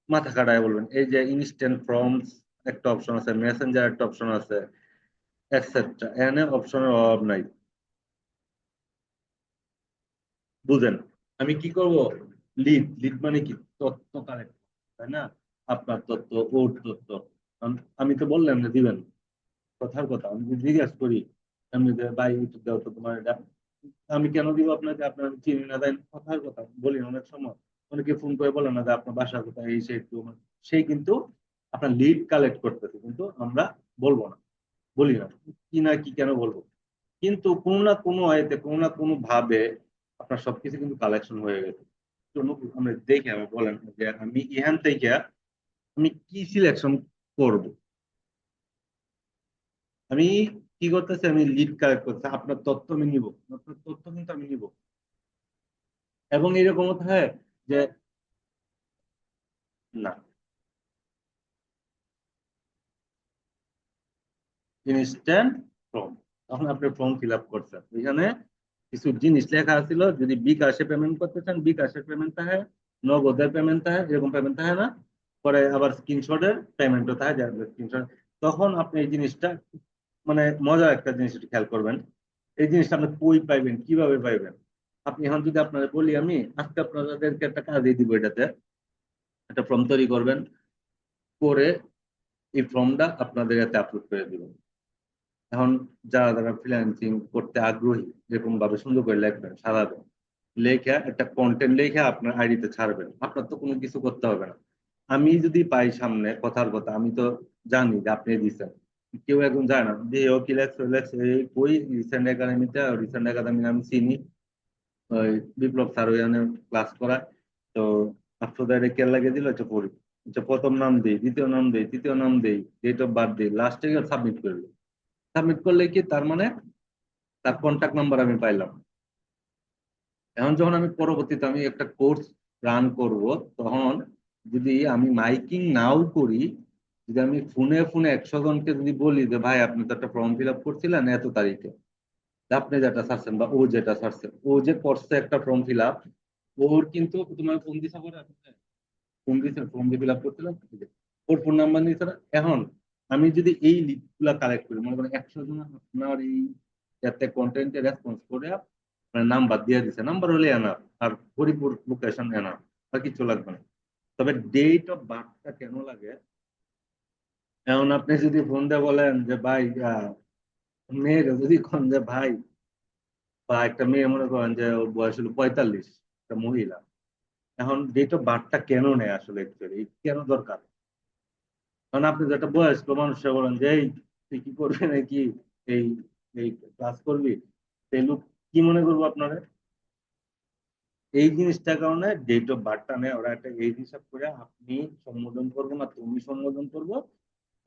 মাথা খাটায় বলবেন। এই যে ইনস্ট্যান্ট ফর্মস একটা অপশন আছে, মেসেঞ্জার একটা অপশন আছে, এটসেট্রা, এখানে অপশনের অভাব নাই। বুঝেন আমি কি করব? লিড, লিড মানে কি, তথ্য কালেক্ট, তাই না? আপনার তথ্য, ওর তথ্য। আমি তো বললাম যে দিবেন, কথার কথা। আমি যদি জিজ্ঞেস করি আমি যে ভাই একটু দাও তো তোমার এটা, আমি কেন দিব আপনাকে? আপনার চিনি না, তাই না? কথার কথা বলি অনেক সময়। অনেকে ফোন করে বলে না যে আপনার বাসা কোথায়, এই সে একটু সেই কিন্তু আপনার লিড কালেক্ট করতেছে, কিন্তু আমরা বলবো না, বলি না, কি না কি কেন বলবো? কিন্তু কোনো না কোনো আয়তে, কোনো না কোনো ভাবে আপনার সবকিছু কিন্তু কালেকশন হয়ে গেছে। জন্য আমরা দেখে আমি বলেন যে আমি এখান থেকে আমি কি সিলেকশন করব। আমি কি করতেছি, আমি লিড কালেক্ট করতেছি, আপনার তথ্য আমি নিব, আপনার তথ্য কিন্তু আমি নিব। এবং এরকম হতে হয় যে না, ইনস্ট্যান্ট ফর্ম, তখন আপনি ফর্ম ফিল আপ করছেন, এখানে কিছু জিনিস লেখা ছিল, যদি বিকাশে পেমেন্ট করতে চান বিকাশের পেমেন্ট থাকে, নগদের পেমেন্ট থাকে, এরকম পেমেন্ট থাকে না, পরে আবার স্ক্রিনশটের পেমেন্টও থাকে, স্ক্রিনশট। তখন আপনি এই জিনিসটা, মানে মজার একটা জিনিস একটু খেয়াল করবেন, এই জিনিসটা আপনি কই পাইবেন, কিভাবে পাইবেন। আপনি এখন যদি আপনাদের বলি, আমি আজকে আপনাদেরকে একটা কাজ দিয়ে দিব, এটাতে একটা ফর্ম তৈরি করবেন, করে এই ফর্মটা আপনাদের এতে আপলোড করে দিবেন। এখন যারা যারা ফ্রিল্যান্সিং করতে আগ্রহী, এরকম ভাবে সুন্দর করে লিখবেন, সাজাবেন, লেখা একটা কন্টেন্ট লেখা আপনার আইডিতে ছাড়বেন, আপনার তো কোনো কিছু করতে হবে না। আমি যদি পাই সামনে কথার কথা, আমি তো জানি যে আপনি দিচ্ছেন, কেউ একজন জানে না যে ও কি লেখছে লেখছে, এই কই রিসেন্ট একাডেমিতে, রিসেন্ট একাডেমি আমি চিনি, ওই বিপ্লব স্যার ওইখানে ক্লাস করায়। তো আফটার কে লাগিয়ে দিল, হচ্ছে পড়ি, হচ্ছে প্রথম নাম দিই, দ্বিতীয় নাম দিই, তৃতীয় নাম দিই, ডেট অফ বার্থ দিই, লাস্টে গিয়ে সাবমিট করলো। সাবমিট করলে কি তার মানে তার কন্ট্যাক্ট নাম্বার আমি পাইলাম। এখন যখন আমি পরবর্তীতে আমি একটা কোর্স রান করব, তখন যদি আমি মাইকিং নাও করি, যদি আমি ফোনে ফোনে 100 জনকে যদি বলি যে ভাই আপনি তো একটা ফর্ম ফিল আপ করছিলেন এত তারিখে, তা আপনি যেটা ছাড়ছেন বা ও যেটা ছাড়ছে, ও যে করছে একটা ফর্ম ফিল আপ, ওর কিন্তু তোমার ফোন দিছে পরে, ফোন দিছে, ফর্ম দিয়ে ফিল আপ করছিলাম, ওর ফোন নাম্বার নিয়েছে না। এখন আমি যদি এই লিড গুলা কালেক্ট করি, মনে করেন 100 জন আপনার এই যাতে কন্টেন্টে রেসপন্স করে মানে নাম্বার দিয়ে দিছে, নাম্বার হলে এনাফ, আর হরিপুর লোকেশন এনাফ, আর কিছু লাগবে না। তবে ডেট অফ বার্থটা কেন লাগে, এখন আপনি যদি ফোন দিয়ে বলেন যে ভাই মেয়ের যদি কোন যে ভাই, বা একটা মেয়ে মনে করেন যে ওর বয়স হলো 45, একটা মহিলা, এখন ডেট অফ বার্থটা কেন নেয় আসলে, অ্যাকচুয়ালি কেন দরকার? কারণ আপনি যেটা বয়স্ক মানুষ বলেন যে এই তুই কি করবি নাকি, এই এই ক্লাস করবি, সেই লোক কি মনে করবো আপনারা? এই জিনিসটার কারণে ডেট অফ বার্থটা নেয় ওরা, একটা এই হিসাব করে আপনি সম্বোধন করবো না তুমি সম্বোধন করবো,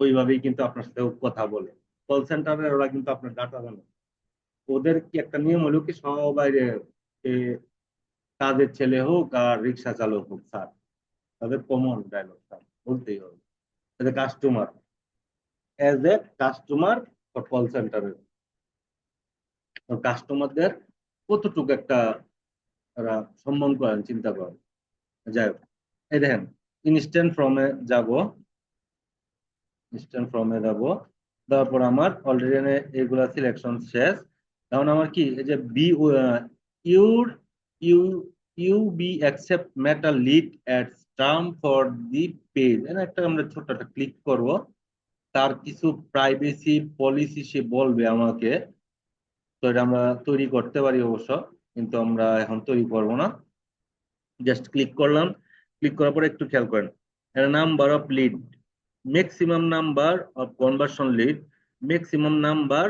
ওইভাবেই কিন্তু আপনার সাথে ও কথা বলে। কল সেন্টারের ওরা কিন্তু আপনার ডাটা জানে। ওদের কি একটা নিয়ম হলো কি, সবাই এ, কাজের ছেলে হোক আর রিক্সা চালক হোক স্যার, তাদের কমন ডায়লগ স্যার বলতেই হবে, customer, as a customer call সেন্টারের কাস্টমারদের কতটুকু একটা ওরা সম্মান করেন, চিন্তা করেন। যাই হোক, এই দেখেন, ইনস্ট্যান্ট ফর্মে যাব, ইনস্ট্যান্ট ফর্মে যাব, তারপর আমার অলরেডি এগুলা সিলেকশন শেষ। এখন আমার কি এই যে be your you you be accept Meta lead ad term for the page, একটা আমরা ছোট্ট একটা ক্লিক করব, তার কিছু প্রাইভেসি পলিসি সে বলবে আমাকে। তো এটা আমরা তৈরি করতে পারি অবশ্য, কিন্তু আমরা এখন তৈরি করব না। জাস্ট ক্লিক করলাম, ক্লিক করার পরে একটু খেয়াল করেন, number of lead, maximum number of conversion lead, maximum number,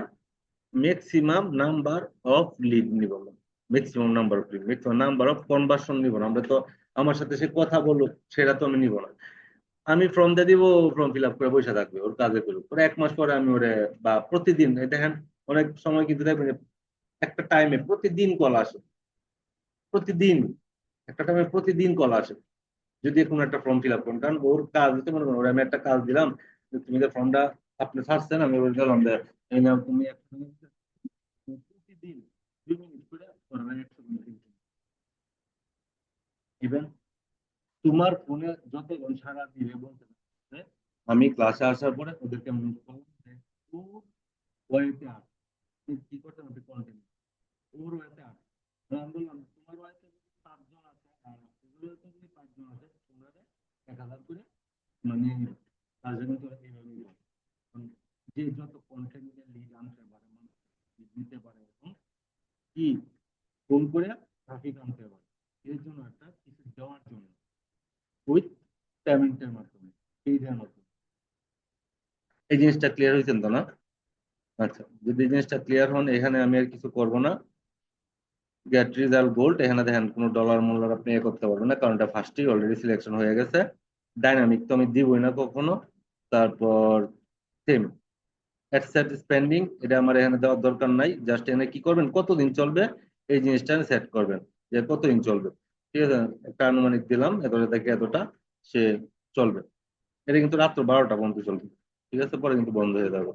maximum number of lead নিব না, maximum number of lead, maximum number of conversion নিব না। আমরা তো আমার সাথে সে কথা বলুক সেটা তো আমি নিব না। আমি ফর্ম দিয়ে দিব, ফর্ম ফিল আপ করে বসে থাকবে, ওর কাজে করুক, পরে 1 মাস পরে আমি ওরে, বা প্রতিদিন দেখেন, অনেক সময় কিন্তু দেখবেন যে একটা টাইমে প্রতিদিন কল আসে, প্রতিদিন একটা টাইমে প্রতিদিন কল আসে, যদি কোনো একটা ফর্ম ফিল আপ করেন। কারণ ওর কাজ হচ্ছে, মনে করেন ওর আমি একটা কাজ দিলাম যে তুমি যে ফর্মটা আপনি ছাড়ছেন, আমি ওর দিলাম যে এই নাও তুমি প্রতিদিন 2 মিনিট করে করবেন, 100 মিনিট ইভেন তোমার ফোনে যতক্ষণ সারা দিলে বলতে পারবে। আমি ক্লাসে আসার পরে ওদেরকে মিস করলাম যে ওর ওয়েতে আস, কি করতে হবে কন্টিনিউ, ওর ওয়েতে আস। আমি বললাম তোমার ওয়েতে যদি 5 জন আছে আর ওদের ওয়েতে যদি 5 জন আছে, তোমরা 1,000 করে মানে তার জন্য তো এইভাবেই বলে। কারণ যে যত কন্টেন্টের লিড আনতে পারে, মানুষ দিতে পারে, এবং কি ফোন করে ট্রাফিক আনতে পারে, এর জন্য একটা কিছু দেওয়ার জন্য উইথ পেমেন্টের মাধ্যমে, এই দেওয়ার মাধ্যমে। এই জিনিসটা ক্লিয়ার হয়েছেন তো না? আচ্ছা, যদি এই জিনিসটা ক্লিয়ার হন, এখানে আমি আর কিছু করব না। গেট রেজাল্ট গোল্ড, এখানে দেখেন কোনো ডলার মূল্য আপনি করতে পারবেন না, কারণ এটা ফার্স্টই অলরেডি সিলেকশন হয়ে গেছে। ডাইনামিক তো আমি দিবই না কখনো, তারপর সেম সেট স্পেন্ডিং, এটা আমার এখানে দেওয়ার দরকার নাই, জাস্ট এখানে কি করবেন, কতদিন চলবে এই জিনিসটা সেট করবেন, যে কতদিন চলবে। ঠিক আছে, একটা আনুমানিক দিলাম, এতটা থেকে এতটা সে চলবে। এটা কিন্তু রাত্র 12টা পর্যন্ত চলবে। ঠিক আছে, পরে কিন্তু বন্ধ হয়ে যাবে।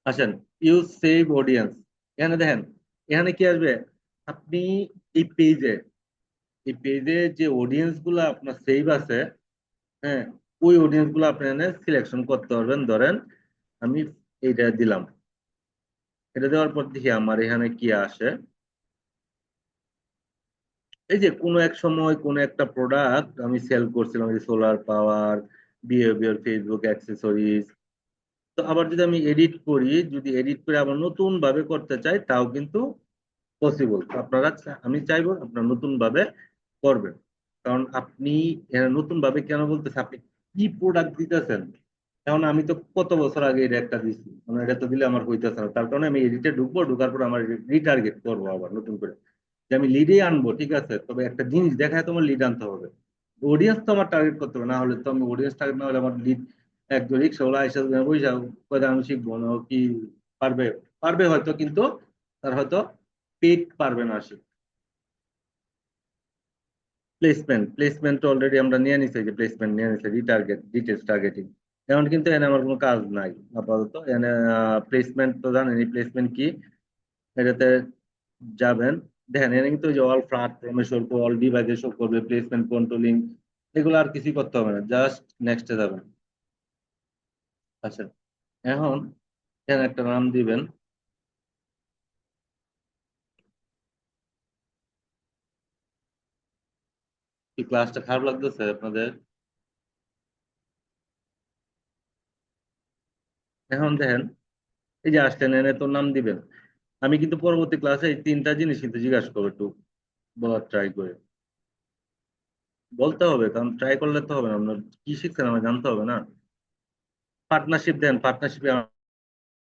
আসেন, ইউজ সেভ অডিয়েন্স, এখানে দেখেন, এখানে কি আসবে, আপনি এই পেজে, যে অডিয়েন্স গুলা আপনার সেভ আছে, হ্যাঁ, ওই অডিয়েন্স গুলো আপনি এখানে সিলেকশন করতে পারবেন। ধরেন আমি এইটা দিলাম, এটা দেওয়ার পর দেখি আমার এখানে কি আসে। এই যে কোনো এক সময় কোনো একটা প্রোডাক্ট আমি সেল করছিলাম, solar power, behaviour, Facebook accessories. তো আবার যদি আমি এডিট করি, যদি এডিট করে আবার নতুন ভাবে করতে চাই, তাও কিন্তু পসিবল। আপনারা আমি চাইবো আপনারা নতুন ভাবে করবেন, কারণ আপনি নতুন ভাবে কেন বলতেছে, আপনি কি প্রোডাক্ট দিতেছেন। এখন আমি তো কত বছর আগে এটা একটা দিচ্ছি, মানে এটা তো দিলে আমার হইতেছে না, তার কারণে আমি এডিটে ঢুকবো, ঢুকার পর আমার রিটার্গেট করবো আবার নতুন করে, যে আমি লিডে আনবো। ঠিক আছে, তবে একটা জিনিস দেখায় তোমার লিড আনতে হবে, অডিয়েন্স তো আমার টার্গেট করতে হবে, না হলে তো আমি অডিয়েন্স টার্গেট না হলে আমার লিড একজন রিক্সাওয়ালা এসে বসে কোথায় আমি শিখবো না, ও কি পারবে, পারবে হয়তো, কিন্তু তার হয়তো পেড পারবে না সে। প্লেসমেন্ট অলরেডি আমরা নিয়ে নিছি, যে প্লেসমেন্ট নিয়ে নিছি, রিটার্গেট, ডিটেলস টার্গেটিং। এখন কিন্তু এনে আমার কোনো কাজ নাই আপাতত এনে। প্লেসমেন্ট তো জানেন, প্লেসমেন্ট কি, এটাতে যাবেন, দেখেন এখানে কিন্তু ওই যে অল ফ্লাট প্রমেশন, অল ডিভাইসে শো করবে, প্লেসমেন্ট কন্ট্রোলিং, এগুলো আর কিছুই করতে হবে না, জাস্ট নেক্সটে যাবেন। আচ্ছা, এখন এখানে একটা নাম দিবেন। কি ক্লাসটা খারাপ লাগতেছে আপনাদের? এখন দেখেন, এই যে আসলেন, এনে তোর নাম দিবেন। আমি কিন্তু পরবর্তী ক্লাসে এই 3টা জিনিস কিন্তু জিজ্ঞাসা করবো, একটু বলার ট্রাই করে, বলতে হবে, কারণ ট্রাই করলে তো হবে না, আপনার কি শিখছেন আমার জানতে হবে না। পার্টনারশিপ দেন, পার্টনারশিপে